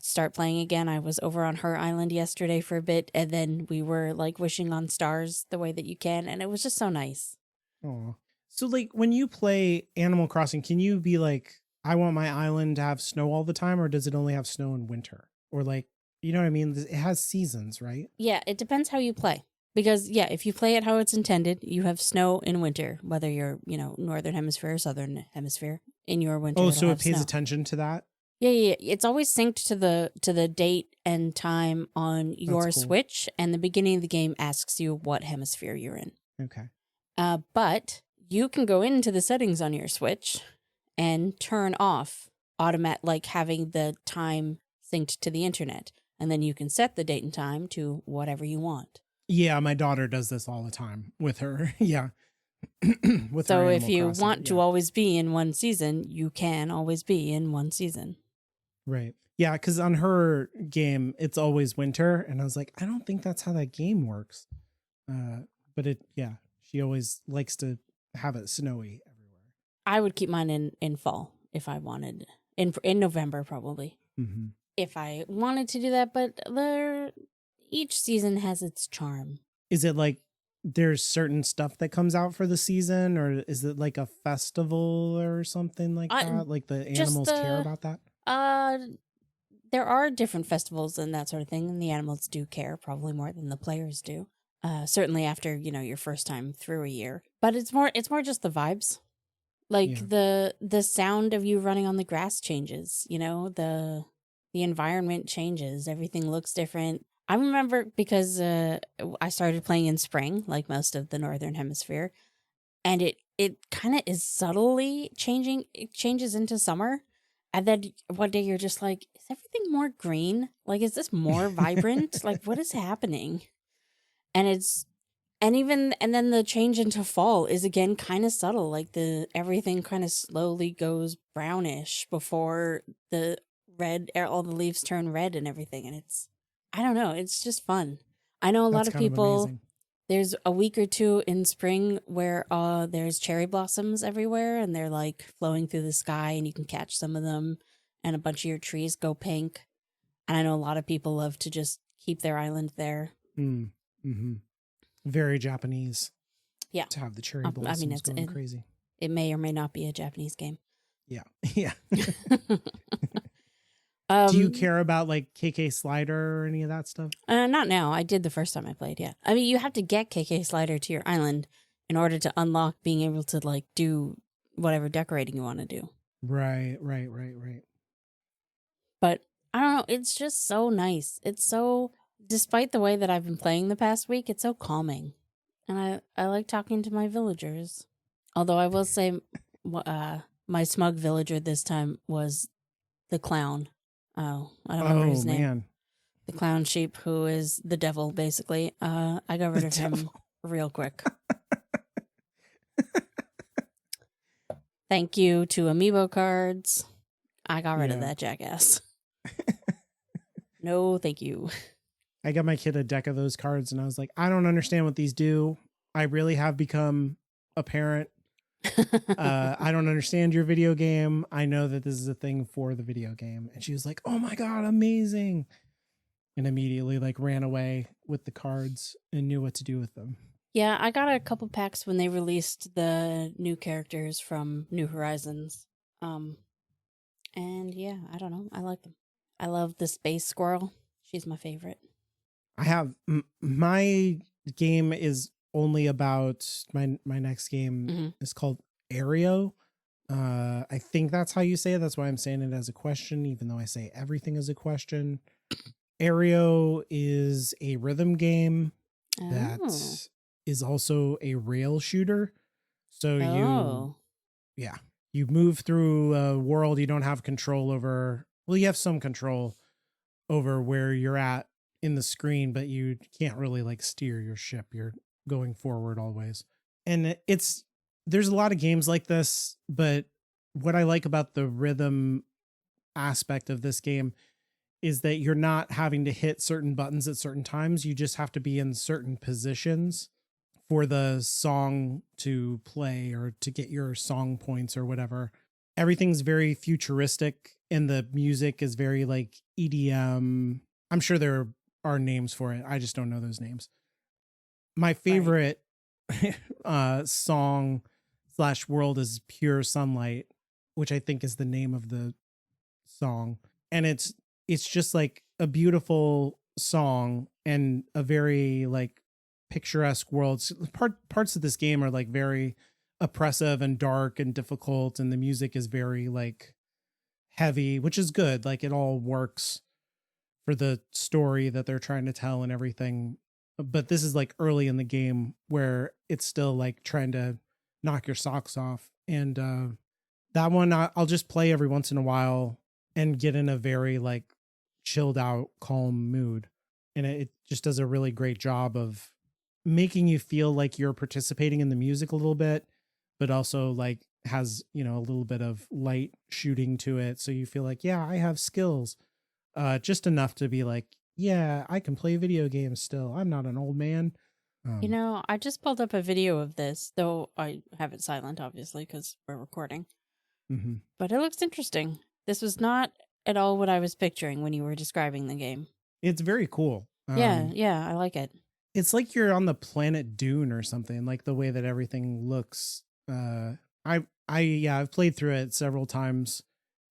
start playing again. I was over on her island yesterday for a bit, and then we were like wishing on stars the way that you can, and it was just so nice. Oh, so like when you play Animal Crossing, can you be like, I want my island to have snow all the time, or does it only have snow in winter? Or like, you know what I mean? It has seasons, right? Yeah, it depends how you play. Because, yeah, if you play it how it's intended, you have snow in winter, whether you're, northern hemisphere or southern hemisphere. In your winter, Oh, it'll so it have pays snow. attention to that? Yeah. It's always synced to the date and time on your That's cool. Switch, and the beginning of the game asks you what hemisphere you're in. Okay. But you can go into the settings on your Switch and turn off like having the time synced to the internet, and then you can set the date and time to whatever you want. Yeah, my daughter does this all the time with her. Yeah. With So her if Animal you Crossing, want to always be in one season, you can always be in one season. Right. Yeah, because on her game, it's always winter. And I was like, I don't think that's how that game works. But she always likes to have it snowy everywhere. I would keep mine in fall if I wanted. In November, probably. Mm-hmm. If I wanted to do that, but each season has its charm. Is it like there's certain stuff that comes out for the season, or is it like a festival or something like that? Like the animals care about that? There are different festivals and that sort of thing, and the animals do care probably more than the players do. Certainly after, your first time through a year. But it's more just the vibes. Like the sound of you running on the grass changes, the environment changes, everything looks different. I remember because I started playing in spring, like most of the northern hemisphere, and it kind of is subtly changing. It changes into summer, and then one day you're just like, is everything more green? Like, is this more vibrant? Like, what is happening? And then the change into fall is again kind of subtle. Like everything kind of slowly goes brownish before all the leaves turn red and everything, and I don't know. It's just fun. I know a lot of people. There's a week or two in spring where there's cherry blossoms everywhere, and they're like flowing through the sky, and you can catch some of them, and a bunch of your trees go pink. And I know a lot of people love to just keep their island there. Mm-hmm. Very Japanese. Yeah. To have the cherry blossoms going crazy. It may or may not be a Japanese game. Yeah. Yeah. Do you care about like KK Slider or any of that stuff? Not now. I did the first time I played, yeah. I mean, you have to get KK Slider to your island in order to unlock being able to like do whatever decorating you want to do. Right. But I don't know. It's just so nice. It's so, despite the way that I've been playing the past week, it's so calming. And I like talking to my villagers. Although I will say my smug villager this time was the clown. Oh, I don't remember his name. Man. The clown sheep, who is the devil, basically. I got rid of him real quick. Thank you to Amiibo cards. I got rid of that jackass. No, thank you. I got my kid a deck of those cards, and I was like, I don't understand what these do. I really have become a parent. I don't understand your video game. I know that this is a thing for the video game. And she was like, oh my God, amazing. And immediately like ran away with the cards and knew what to do with them. Yeah, I got a couple packs when they released the new characters from New Horizons. And yeah, I don't know. I like them. I love the space squirrel. She's my favorite. I have my game is only about my next game is called Aereo. I think that's how you say it. That's why I'm saying it as a question, even though I say everything is a question. Aereo is a rhythm game that is also a rail shooter. So you move through a world you don't have control over. Well, you have some control over where you're at in the screen, but you can't really like steer your ship. You're going forward always. And there's a lot of games like this, but what I like about the rhythm aspect of this game is that you're not having to hit certain buttons at certain times. You just have to be in certain positions for the song to play or to get your song points or whatever. Everything's very futuristic and the music is very like EDM. I'm sure there are names for it. I just don't know those names. My favorite song / world is Pure Sunlight, which I think is the name of the song. And it's just like a beautiful song and a very like picturesque world. Parts of this game are like very oppressive and dark and difficult, and the music is very like heavy, which is good. Like it all works for the story that they're trying to tell and everything. But this is like early in the game where it's still like trying to knock your socks off. And that one I'll just play every once in a while and get in a very like chilled out, calm mood. And it just does a really great job of making you feel like you're participating in the music a little bit, but also like has, a little bit of light shooting to it. So you feel like, yeah, I have skills, just enough to be like, yeah, I can play video games still. I'm not an old man. I just pulled up a video of this, though I have it silent, obviously, because we're recording. Mm-hmm. But it looks interesting. This was not at all what I was picturing when you were describing the game. It's very cool. Yeah, I like it. It's like you're on the planet Dune or something, like the way that everything looks. I've played through it several times,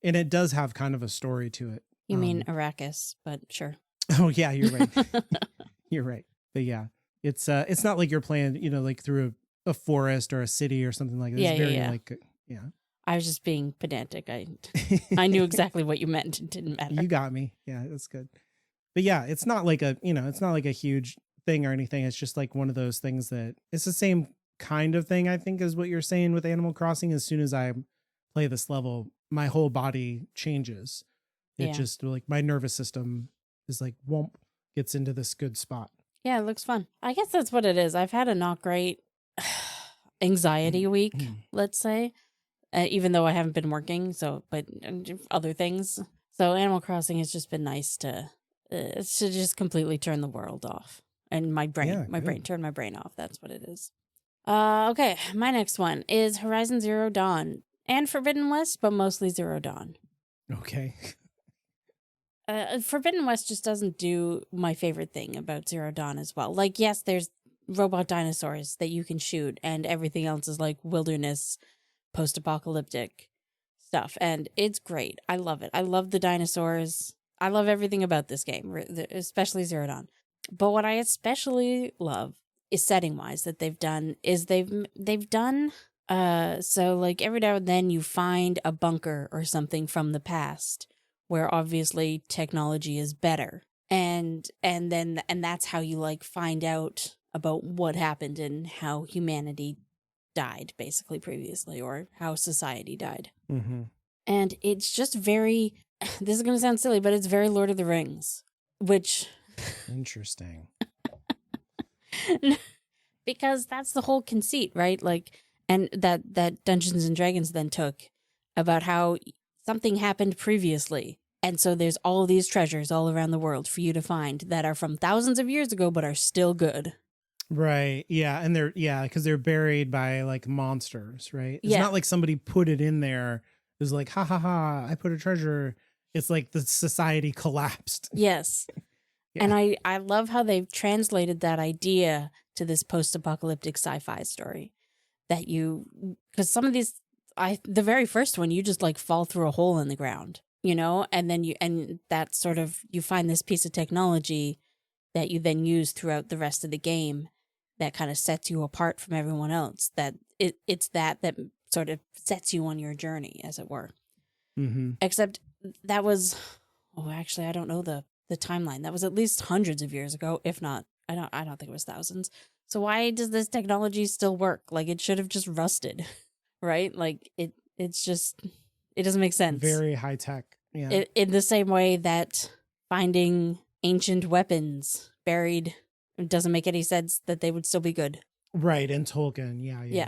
and it does have kind of a story to it. You mean Arrakis, but sure. Oh yeah, you're right. You're right. But yeah, it's not like you're playing, like through a forest or a city or something like that. It's very like, yeah. I was just being pedantic. I knew exactly what you meant. It didn't matter. You got me. Yeah, that's good. But yeah, it's not like it's not like a huge thing or anything. It's just like one of those things that it's the same kind of thing, I think, is what you're saying with Animal Crossing. As soon as I play this level, my whole body changes. It just like my nervous system is like, whoomp, gets into this good spot. Yeah, it looks fun. I guess that's what it is. I've had a not great anxiety week, let's say, even though I haven't been working. But other things. So Animal Crossing has just been nice to just completely turn the world off. And my brain, turn my brain off. That's what it is. Okay, my next one is Horizon Zero Dawn and Forbidden West, but mostly Zero Dawn. Okay. Forbidden West just doesn't do my favorite thing about Zero Dawn as well. Like, yes, there's robot dinosaurs that you can shoot, and everything else is like wilderness, post-apocalyptic stuff, and it's great. I love it. I love the dinosaurs. I love everything about this game, especially Zero Dawn. But what I especially love is setting-wise that they've done is they've done so like every now and then you find a bunker or something from the past where obviously technology is better. And that's how you like find out about what happened and how humanity died basically previously, or how society died. Mm-hmm. And it's just very, this is going to sound silly, but it's very Lord of the Rings, which... Interesting. Because that's the whole conceit, right? Like, and that Dungeons and Dragons then took about how something happened previously. And so there's all these treasures all around the world for you to find that are from thousands of years ago, but are still good. Right. Yeah. And because they're buried by like monsters, right? It's not like somebody put it in there. It was like, ha ha ha, I put a treasure. It's like the society collapsed. Yes. Yeah. And I love how they've translated that idea to this post-apocalyptic sci-fi story. Because some of these, the very first one, you just like fall through a hole in the ground. you know, and then and that sort of, you find this piece of technology that you then use throughout the rest of the game that kind of sets you apart from everyone else. That it's that sort of sets you on your journey, as it were. Mm-hmm. Except that was, actually, I don't know the timeline. That was at least hundreds of years ago, if not, I don't think it was thousands. So why does this technology still work? Like, it should have just rusted, right? Like it's just, it doesn't make sense. Very high tech. Yeah. In the same way that finding ancient weapons buried, it doesn't make any sense that they would still be good. Right. And Tolkien. Yeah.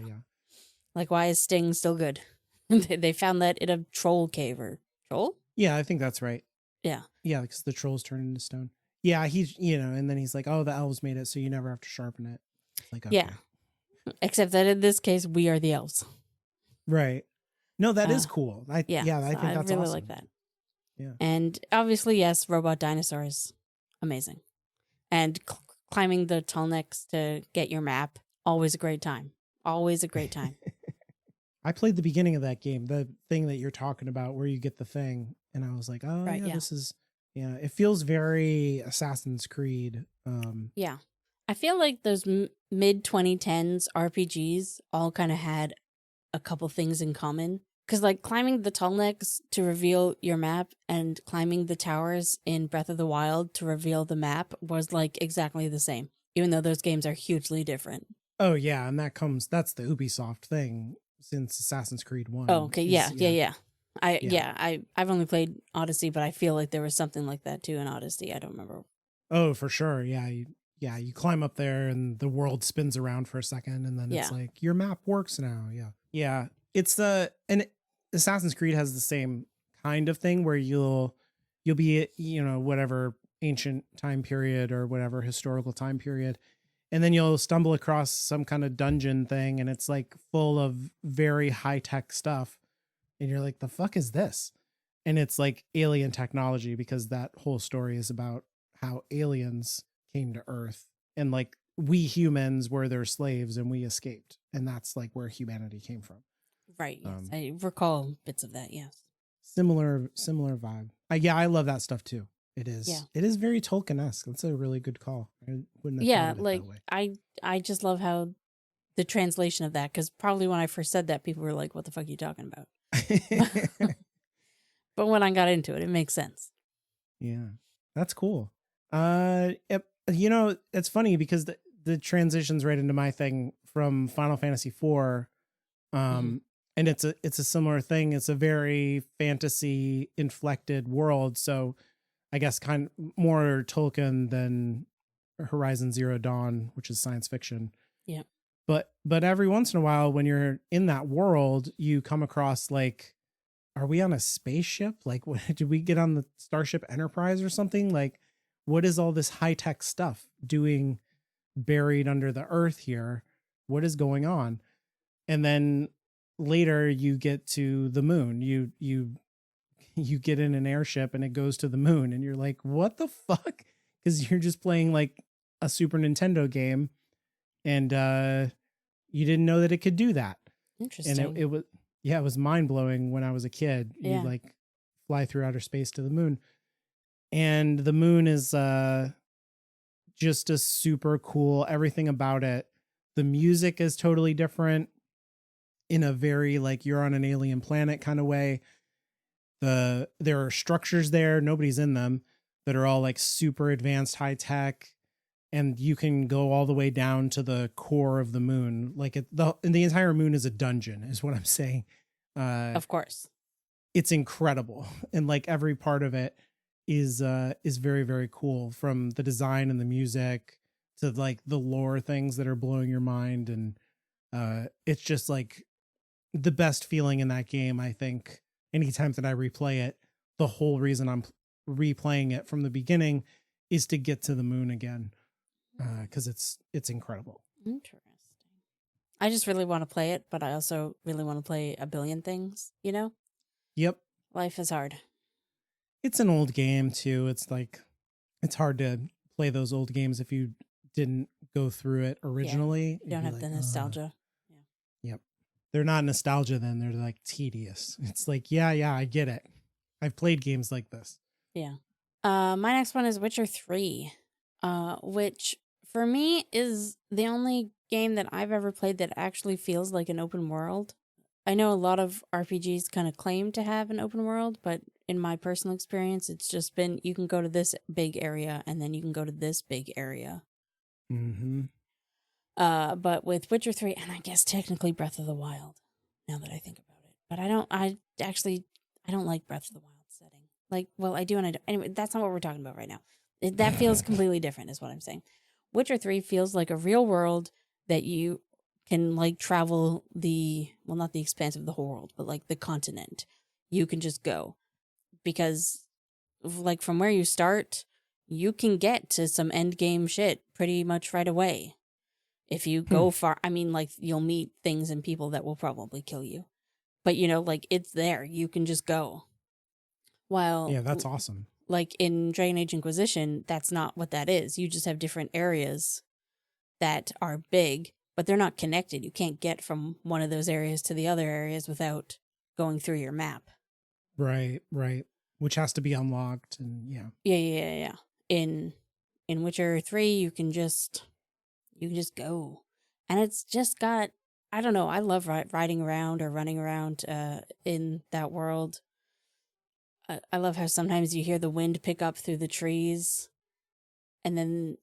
Like, why is Sting still good? They found that in a troll cave, or troll? Yeah, I think that's right. Yeah. Yeah, because the trolls turn into stone. Yeah, he's, and then he's like, oh, the elves made it, so you never have to sharpen it. It's like, okay. Yeah. Except that in this case, we are the elves. Right. No, that is cool. I think so that's I really awesome. like that. Yeah. And obviously, yes, robot dinosaurs, amazing. And climbing the tall necks to get your map, always a great time. Always a great time. I played the beginning of that game, the thing that you're talking about where you get the thing. And I was like, oh, right, this is, it feels very Assassin's Creed. Yeah. I feel like those mid 2010s RPGs all kind of had a couple things in common. Because, like, climbing the tall necks to reveal your map and climbing the towers in Breath of the Wild to reveal the map was, like, exactly the same, even though those games are hugely different. Oh, yeah. And that's the Ubisoft thing since Assassin's Creed 1. Oh, okay. Yeah. I've only played Odyssey, but I feel like there was something like that too in Odyssey. I don't remember. Oh, for sure. Yeah. You climb up there and the world spins around for a second and then it's like your map works now. Yeah. Yeah. It's and Assassin's Creed has the same kind of thing where you'll be, whatever ancient time period or whatever historical time period. And then you'll stumble across some kind of dungeon thing and it's like full of very high tech stuff. And you're like, the fuck is this? And it's like alien technology, because that whole story is about how aliens came to Earth and like we humans were their slaves and we escaped. And that's like where humanity came from. Right. Yes. I recall bits of that. Yes. Similar vibe. I love that stuff too. It is. Yeah. It is very Tolkien-esque. That's a really good call. I wouldn't have thought of it that way. I just love how the translation of that, because probably when I first said that, people were like, what the fuck are you talking about? But when I got into it, it makes sense. Yeah. That's cool. It's funny because the transitions right into my thing from Final Fantasy IV. And it's a similar thing. It's a very fantasy inflected world. So I guess kind of more Tolkien than Horizon Zero Dawn, which is science fiction. Yeah. But every once in a while, when you're in that world, you come across like, are we on a spaceship? Like, did we get on the Starship Enterprise or something? Like, what is all this high tech stuff doing buried under the earth here? What is going on? And then later you get to the moon. You get in an airship and it goes to the moon and you're like, what the fuck? Because you're just playing like a Super Nintendo game and you didn't know that it could do that. Interesting. And it was mind blowing when I was a kid. You like fly through outer space to the moon. And the moon is just a super cool, everything about it. The music is totally different in a very like you're on an alien planet kind of way. There are structures there, nobody's in them, that are all like super advanced high tech, and you can go all the way down to the core of the moon. Like the entire moon is a dungeon, is what I'm saying. Of course, it's incredible, and like every part of it is very, very cool, from the design and the music to like the lore things that are blowing your mind, and it's just like the best feeling in that game. I think anytime that I replay it, the whole reason I'm replaying it from the beginning is to get to the moon again, because it's incredible. Interesting. I just really want to play it, but I also really want to play a billion things, Yep. Life is hard. It's an old game too. It's like, it's hard to play those old games if you didn't go through it originally. You don't have the nostalgia. Yep. They're not nostalgia then. They're like tedious. It's like, yeah, I get it. I've played games like this. Yeah. My next one is Witcher 3, which for me is the only game that I've ever played that actually feels like an open world. I know a lot of RPGs kind of claim to have an open world, but in my personal experience, it's just been you can go to this big area and then you can go to this big area. Mm-hmm. But with Witcher 3, and I guess technically Breath of the Wild, now that I think about it. But I don't like Breath of the Wild setting. Like, well, I do and I don't. Anyway, that's not what we're talking about right now. That feels completely different is what I'm saying. Witcher 3 feels like a real world that you can like travel not the expanse of the whole world, but like the continent. You can just go. Because like from where you start, you can get to some end game shit pretty much right away. If you go far, I mean, like, you'll meet things and people that will probably kill you. But, like, it's there. You can just go. While, yeah, that's awesome. Like, in Dragon Age Inquisition, that's not what that is. You just have different areas that are big, but they're not connected. You can't get from one of those areas to the other areas without going through your map. Right. Which has to be unlocked, and yeah. Yeah. In Witcher 3, you can just go. And it's just got, I don't know, I love riding around or running around in that world. I love how sometimes you hear the wind pick up through the trees. And then,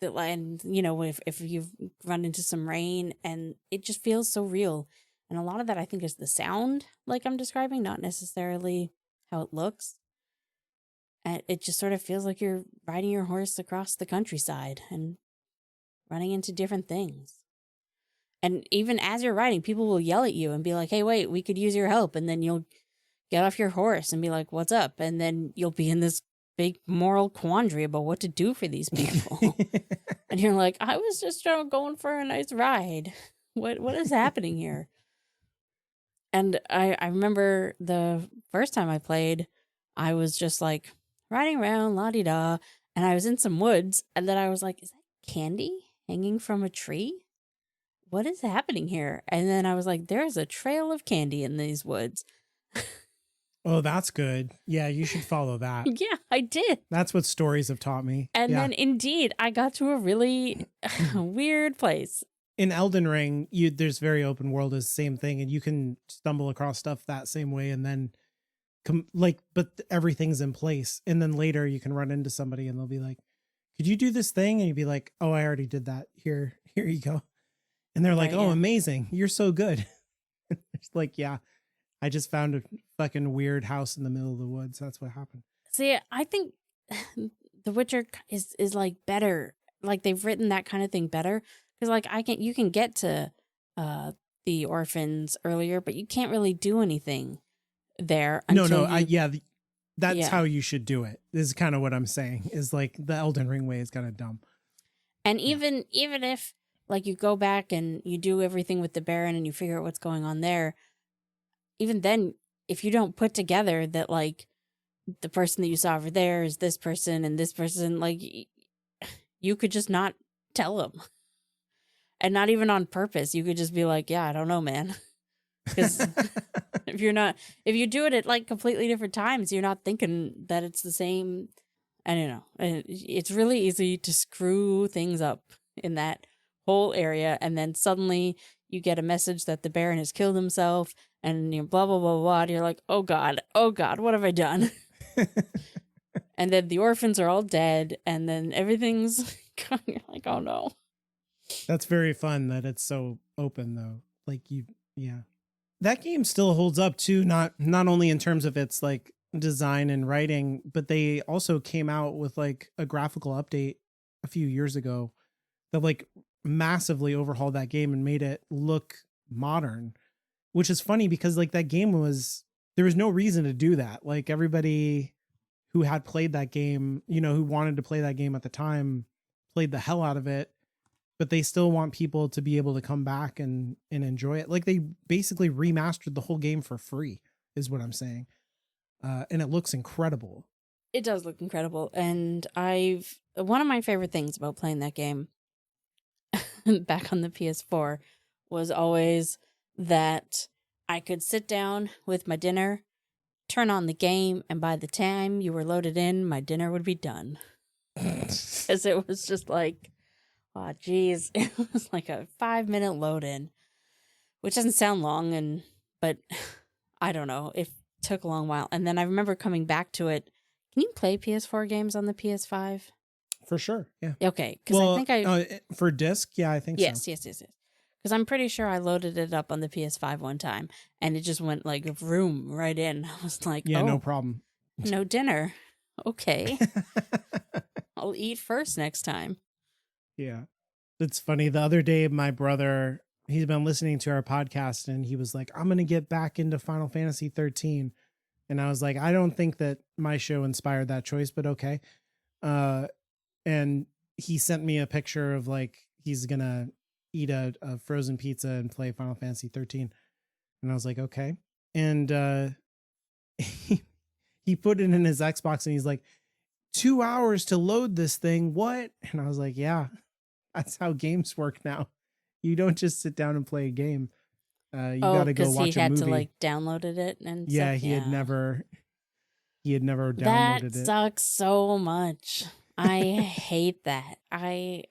if you've run into some rain, and it just feels so real. And a lot of that, I think, is the sound, like I'm describing, not necessarily how it looks. And it just sort of feels like you're riding your horse across the countryside and running into different things. And even as you're riding, people will yell at you and be like, hey, wait, we could use your help. And then you'll get off your horse and be like, what's up? And then you'll be in this big moral quandary about what to do for these people. And you're like, I was just going for a nice ride. What is happening here? And I remember the first time I played, I was just like riding around, la-di-da, and I was in some woods, and then I was like, is that candy hanging from a tree? What is happening here? And then I was like, there's a trail of candy in these woods. Oh, that's good. Yeah, you should follow that. Yeah, I did. That's what stories have taught me. And then indeed, I got to a really weird place. In Elden Ring, there's very open world is the same thing, and you can stumble across stuff that same way, and then but everything's in place. And then later you can run into somebody and they'll be like, could you do this thing? And you'd be like, oh, I already did that. Here you go. And they're like, amazing. You're so good. It's like, yeah, I just found a fucking weird house in the middle of the woods. That's what happened. See, I think The Witcher is like better. Like they've written that kind of thing better. Because like you can get to the orphans earlier, but you can't really do anything there. That's how you should do it. This is kind of what I'm saying. Is like the Elden Ring way is kind of dumb. And even if like you go back and you do everything with the Baron and you figure out what's going on there, even then, if you don't put together that like the person that you saw over there is this person and this person, like you could just not tell them. And not even on purpose. You could just be like, yeah, I don't know, man. Because if you do it at like completely different times, you're not thinking that it's the same. I don't know. It's really easy to screw things up in that whole area. And then suddenly you get a message that the Baron has killed himself and you're blah, blah, blah, blah. And you're like, oh God, what have I done? And then the orphans are all dead. And then everything's you're like, oh no. That's very fun that it's so open though. Like that game still holds up too, not only in terms of its like design and writing, but they also came out with like a graphical update a few years ago that like massively overhauled that game and made it look modern, which is funny because like that game there was no reason to do that. Like everybody who had played that game, who wanted to play that game at the time played the hell out of it. But they still want people to be able to come back and enjoy it. Like they basically remastered the whole game for free is what I'm saying. And it looks incredible. It does look incredible. And one of my favorite things about playing that game back on the PS4 was always that I could sit down with my dinner, turn on the game, and by the time you were loaded in, my dinner would be done. Because it was just like, oh, geez. It was like a 5-minute load in, which doesn't sound long, but I don't know. It took a long while. And then I remember coming back to it. Can you play PS4 games on the PS5? For sure. Yeah. Okay. Because I think for disc, yeah, I think so. Yes. Because I'm pretty sure I loaded it up on the PS5 one time, and it just went like vroom right in. I was like, yeah, no problem. No dinner. Okay. I'll eat first next time. Yeah. It's funny. The other day, my brother, he's been listening to our podcast, and he was like, I'm going to get back into Final Fantasy 13. And I was like, I don't think that my show inspired that choice, but okay. And he sent me a picture of like, he's going to eat a frozen pizza and play Final Fantasy 13. And I was like, okay. And he put it in his Xbox, and he's like, 2 hours to load this thing. What? And I was like, yeah, that's how games work now. You don't just sit down and play a game. You got to go watch a movie. He had to like downloaded it and yeah, stuff. He had never downloaded it. That sucks so much. I hate that. Had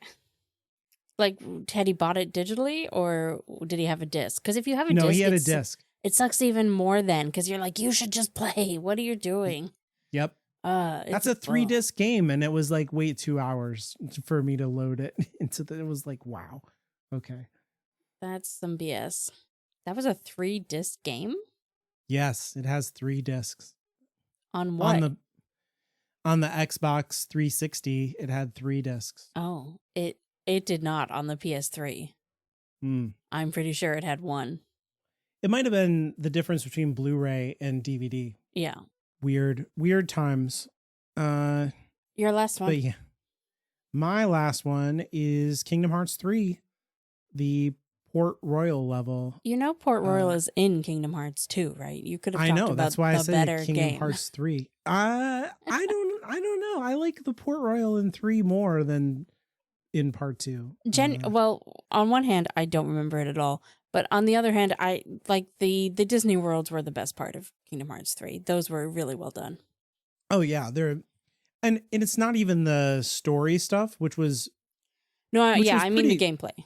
he bought it digitally, or did he have a disc? Because if you have a disc, he had a disc. It sucks even more then, because you're like, you should just play. What are you doing? Yep. That's a 3-disc game, and it was like, wait 2 hours for me to load it into it was like, wow. Okay. That's some BS. That was a 3-disc game? Yes, it has 3 discs. On what? On the Xbox 360, it had 3 discs. Oh, it did not on the PS3. I'm pretty sure it had 1. It might have been the difference between Blu-ray and DVD. Yeah. Weird times. Your last one? But yeah. My last one is Kingdom Hearts 3, the Port Royal level. You know Port Royal is in Kingdom Hearts 2, right? You could have talked about that's why I said better Kingdom game. Hearts 3. I don't know. I like the Port Royal in 3 more than in part 2. Well, on one hand, I don't remember it at all. But on the other hand, I like the Disney worlds were the best part of Kingdom Hearts 3. Those were really well done. Oh yeah, and it's not even the story stuff, which was I mean the gameplay.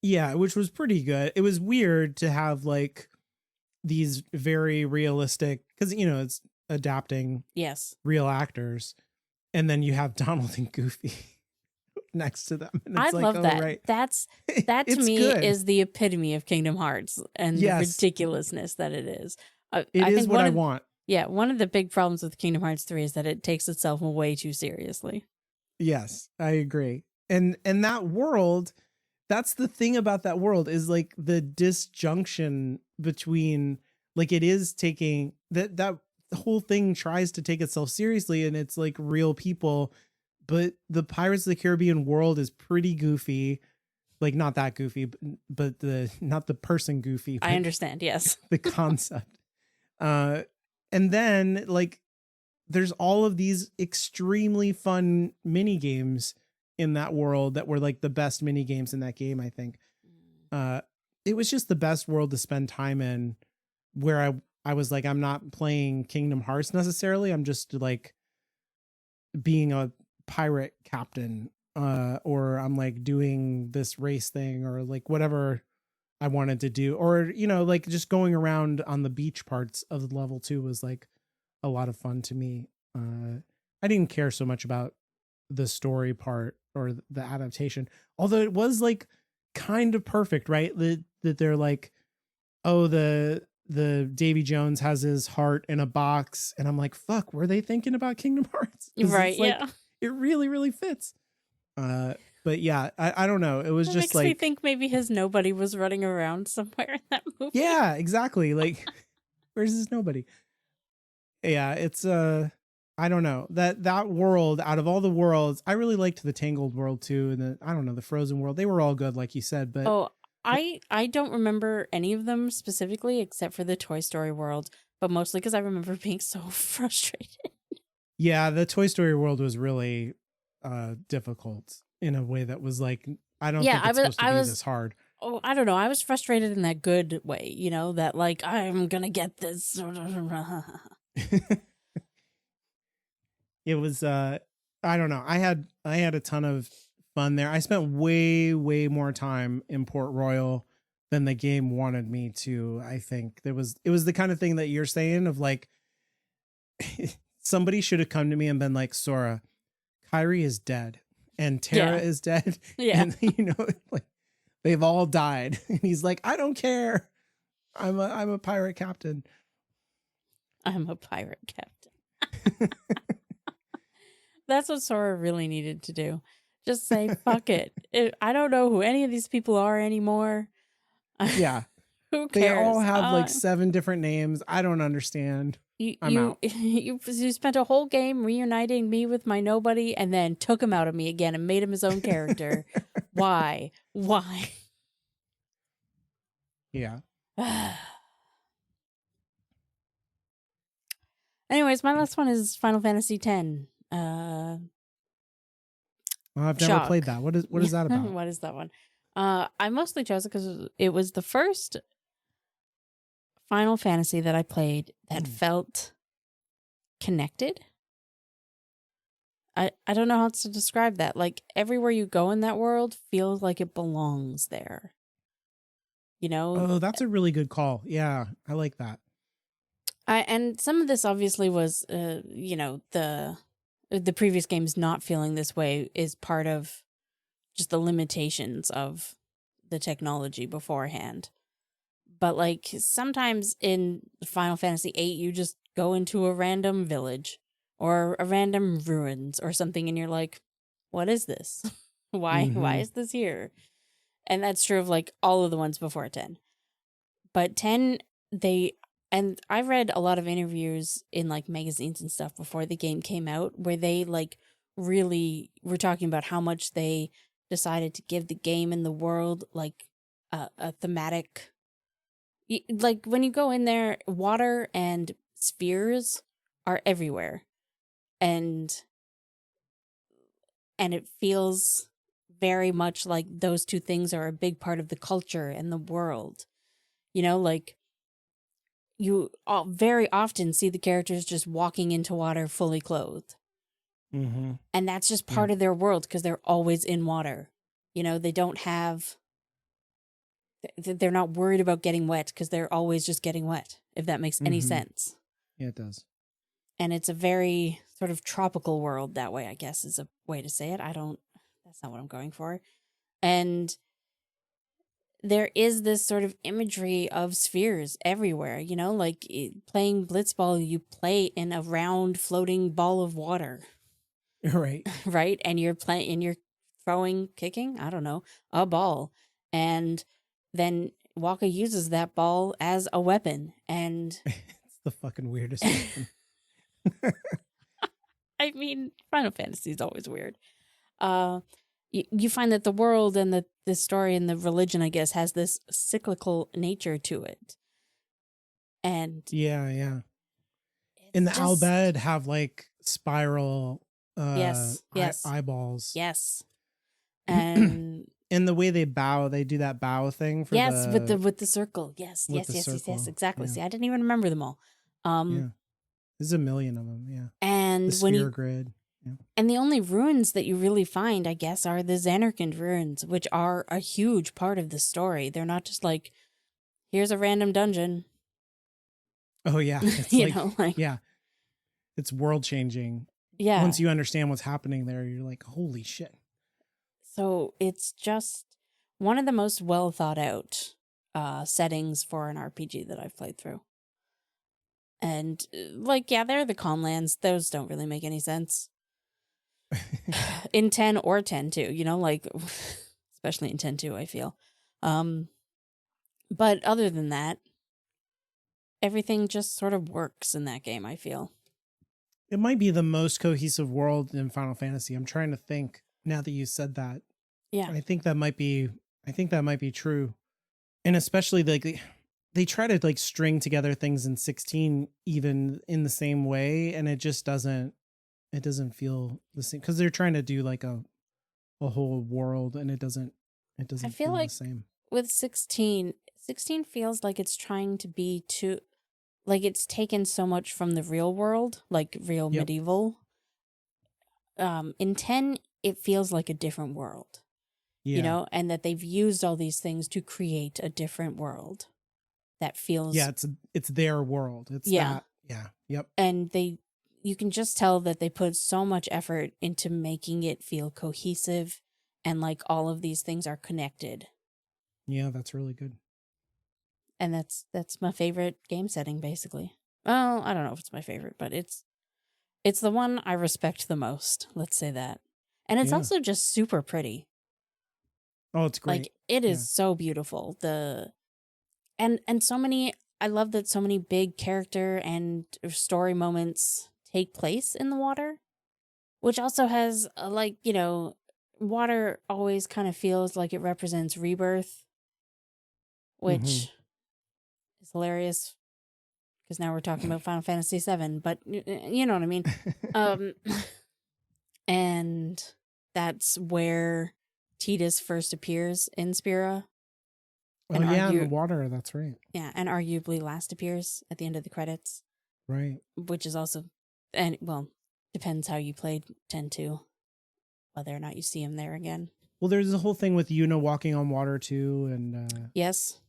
Yeah, which was pretty good. It was weird to have like these very realistic, because it's adapting real actors, and then you have Donald and Goofy next to them. And I love that. Right. That to me is the epitome of Kingdom Hearts and the ridiculousness that it is. It is what I want. Yeah, one of the big problems with Kingdom Hearts 3 is that it takes itself way too seriously. Yes, I agree. And that world, that's the thing about that world, is like the disjunction between, like, it is taking that the whole thing tries to take itself seriously, and it's like real people, but the Pirates of the Caribbean world is pretty goofy. Like, not that goofy, but not the person goofy. I understand. Yes. The concept. And then like there's all of these extremely fun mini games in that world that were like the best mini games in that game, I think. It was just the best world to spend time in, where I was like, I'm not playing Kingdom Hearts necessarily. I'm just like being a pirate captain, or I'm like doing this race thing, or like whatever I wanted to do, or like just going around on the beach parts of the level 2 was like a lot of fun to me. I didn't care so much about the story part or the adaptation, although it was like kind of perfect, right? That they're like, oh, the Davy Jones has his heart in a box, and I'm like, fuck, were they thinking about Kingdom Hearts? Right. Like, yeah, it really, really fits. But yeah, I don't know. It was just makes like, me think maybe his nobody was running around somewhere in that movie. Yeah, exactly. Like, where's his nobody? Yeah, it's I don't know, that world, out of all the worlds, I really liked the Tangled world too, and I don't know, the Frozen world. They were all good, like you said. But I don't remember any of them specifically except for the Toy Story world, but mostly because I remember being so frustrated. Yeah, the Toy Story world was really difficult in a way that was like, I don't think it's supposed to be this hard. Oh, I don't know. I was frustrated in that good way, that like, I'm gonna get this. It was I don't know. I had a ton of fun there. I spent way more time in Port Royal than the game wanted me to. I think it was the kind of thing that you're saying of like somebody should have come to me and been like, Sora, Kyrie is dead and Tara is dead. Yeah. And like they've all died. And he's like, I don't care. I'm a pirate captain. I'm a pirate captain. That's what Sora really needed to do. Just say, fuck it. I don't know who any of these people are anymore. Yeah. Who cares? They all have like 7 different names. I don't understand. I'm out. You spent a whole game reuniting me with my nobody and then took him out of me again and made him his own character. Why? Yeah. Anyways, my last one is Final Fantasy X. Well, I've never played that. What is that about? What is that one? I mostly chose it because it was the first Final Fantasy that I played that felt connected. I don't know how else to describe that. Like everywhere you go in that world feels like it belongs there. You know? Oh, that's a really good call. Yeah, I like that. And some of this obviously was, the previous games not feeling this way is part of just the limitations of the technology beforehand. But like sometimes in Final Fantasy VIII, you just go into a random village or a random ruins or something, and you're like, "What is this? Why is this here?" And that's true of like all of the ones before 10. But 10, and I read a lot of interviews in like magazines and stuff before the game came out where they like really were talking about how much they decided to give the game and the world like a thematic. Like when you go in there, water and spheres are everywhere. And it feels very much like those two things are a big part of the culture and the world. You know, like you very often see the characters just walking into water fully clothed. Mm-hmm. And that's just part of their world because they're always in water. You know, they don't have... They're not worried about getting wet because they're always just getting wet, if that makes any sense. Yeah, it does. And it's a very sort of tropical world that way, I guess, is a way to say it. That's not what I'm going for. And there is this sort of imagery of spheres everywhere, you know, like playing blitzball, you play in a round floating ball of water. Right. Right. And you're kicking, I don't know, a ball. And then Waka uses that ball as a weapon. And it's the fucking weirdest weapon. I mean, Final Fantasy is always weird. You find that the world and the story and the religion, I guess, has this cyclical nature to it. And yeah. And the Albed have like spiral eyeballs. Yes. And in the way they bow, they do that bow thing for with the circle. Yes, exactly. Yeah. See, I didn't even remember them all. Yeah. There's a million of them, yeah. And the sphere grid. Yeah. And the only ruins that you really find, I guess, are the Xanarkand ruins, which are a huge part of the story. They're not just like, here's a random dungeon. Oh, yeah. It's yeah. It's world changing. Yeah. Once you understand what's happening there, you're like, holy shit. So it's just one of the most well thought out settings for an RPG that I've played through. And they're the Conlands. Those don't really make any sense. In 10 or 10-2, you know, like especially in 10-2, I feel. But other than that, everything just sort of works in that game, I feel. It might be the most cohesive world in Final Fantasy. I'm trying to think now that you said that. Yeah. I think that might be true. And especially like they try to like string together things in 16 even in the same way, and it just doesn't feel the same because they're trying to do like a whole world, and it doesn't I feel like the same. With 16 feels like it's trying to be like it's taken so much from the real world, like real medieval. In 10, it feels like a different world, you know, and that they've used all these things to create a different world that feels. Yeah, it's their world. It's that. Yeah. Yep. And you can just tell that they put so much effort into making it feel cohesive and like all of these things are connected. Yeah, that's really good. And that's my favorite game setting, basically. Well, I don't know if it's my favorite, but it's the one I respect the most. Let's say that. And it's also just super pretty. Oh, it's great. Like it is so beautiful. And so many, I love that so many big character and story moments take place in the water, which also has like, you know, water always kind of feels like it represents rebirth, which is hilarious because now we're talking about Final Fantasy VII, but you know what I mean? And that's where Tidus first appears in Spira. Oh, yeah, in the water. That's right. Yeah, and arguably last appears at the end of the credits. Right. Which is also, and well, depends how you played 10-2, whether or not you see him there again. Well, there's the whole thing with Yuna walking on water too, and yes.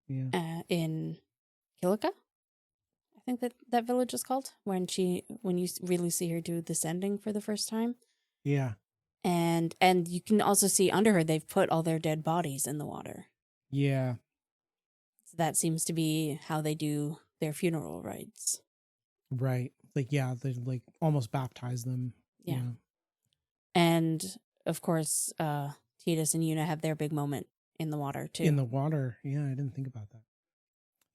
Yeah. In Kilika, I think that village is called, when you really see her do the sending for the first time. Yeah. And you can also see under her they've put all their dead bodies in the water. Yeah. So that seems to be how they do their funeral rites. Right. Like, yeah, they like almost baptize them. Yeah. And of course, Tidus and Yuna have their big moment in the water too. In the water. Yeah, I didn't think about that.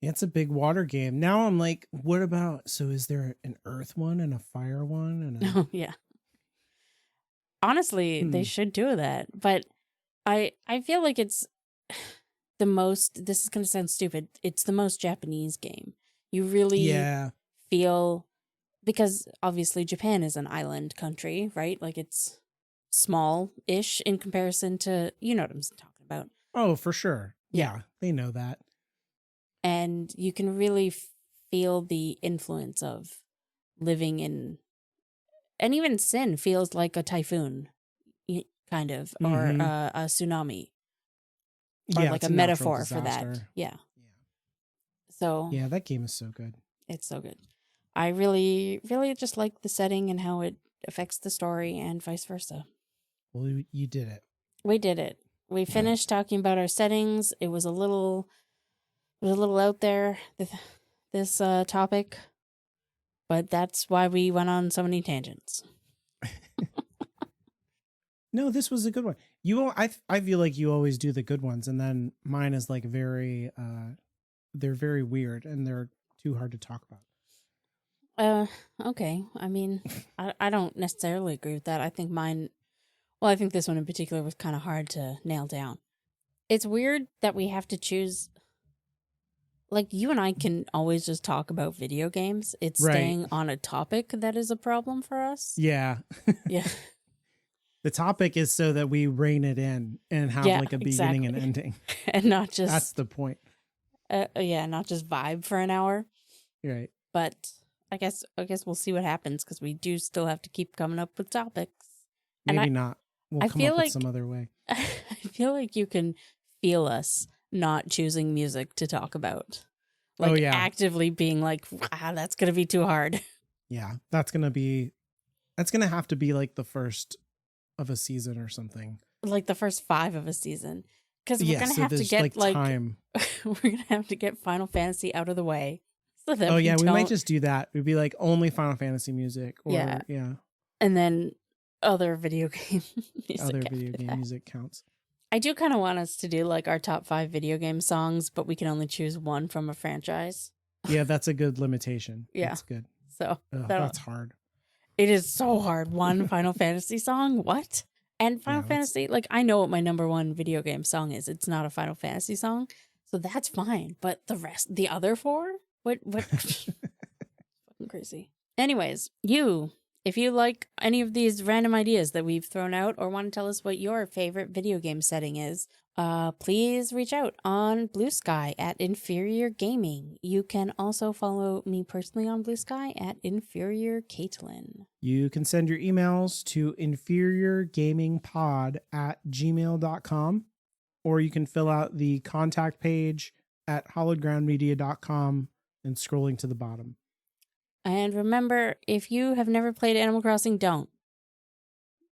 Yeah, it's a big water game. Now I'm like, what about, so is there an earth one and a fire one? And Oh, yeah. Honestly, they should do that. But I feel like it's the most, this is going to sound stupid, it's the most Japanese game. You really feel, because obviously Japan is an island country, right? Like it's small-ish in comparison to, you know what I'm talking about. Oh, for sure. Yeah, they know that. And you can really feel the influence of living in, and even Sin feels like a typhoon, kind of, or a tsunami, or like a metaphor for that. Yeah. So yeah, that game is so good. It's so good. I really, really just like the setting and how it affects the story, and vice versa. Well, you did it. We did it. We finished talking about our settings. It was a little out there, this topic, but that's why we went on so many tangents. No, this was a good one. I feel like you always do the good ones, and then mine is like very they're very weird and they're too hard to talk about. Okay. I mean, I don't necessarily agree with that. I think mine, well, I think this one in particular was kind of hard to nail down. It's weird that we have to choose. Like, you and I can always just talk about video games. It's staying on a topic that is a problem for us. Yeah. Yeah. The topic is so that we rein it in and have like a beginning and ending. And not just... That's the point. Not just vibe for an hour. Right. But I guess we'll see what happens, because we do still have to keep coming up with topics. Maybe not. We'll come up with some other way. I feel like you can feel us not choosing music to talk about. Like, actively being like, wow, that's going to be too hard. Yeah, that's going to have to be like the first of a season or something. Like the first 5 of a season. Because we're going to have to get time. We're going to have to get Final Fantasy out of the way. So that we might just do that. It would be like only Final Fantasy music. Or, yeah. And then other video game music. Other video game music counts. I do kind of want us to do like our top 5 video game songs, but we can only choose one from a franchise. Yeah, that's a good limitation. Yeah. That's good. So that's hard. It is so hard. One Final Fantasy song? What? And Final Fantasy, like, I know what my number 1 video game song is. It's not a Final Fantasy song, so that's fine. But the other 4? What? Fucking crazy. Anyways, you If you like any of these random ideas that we've thrown out or want to tell us what your favorite video game setting is, please reach out on Blue Sky at Inferior Gaming. You can also follow me personally on Blue Sky at Inferior Caitlin. You can send your emails to inferiorgamingpod@gmail.com, or you can fill out the contact page at hollowedgroundmedia.com and scrolling to the bottom. And remember, if you have never played Animal Crossing, don't.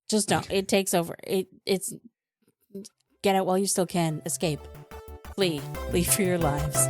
Just don't. It takes over. It's get out while you still can. Escape. Flee for your lives.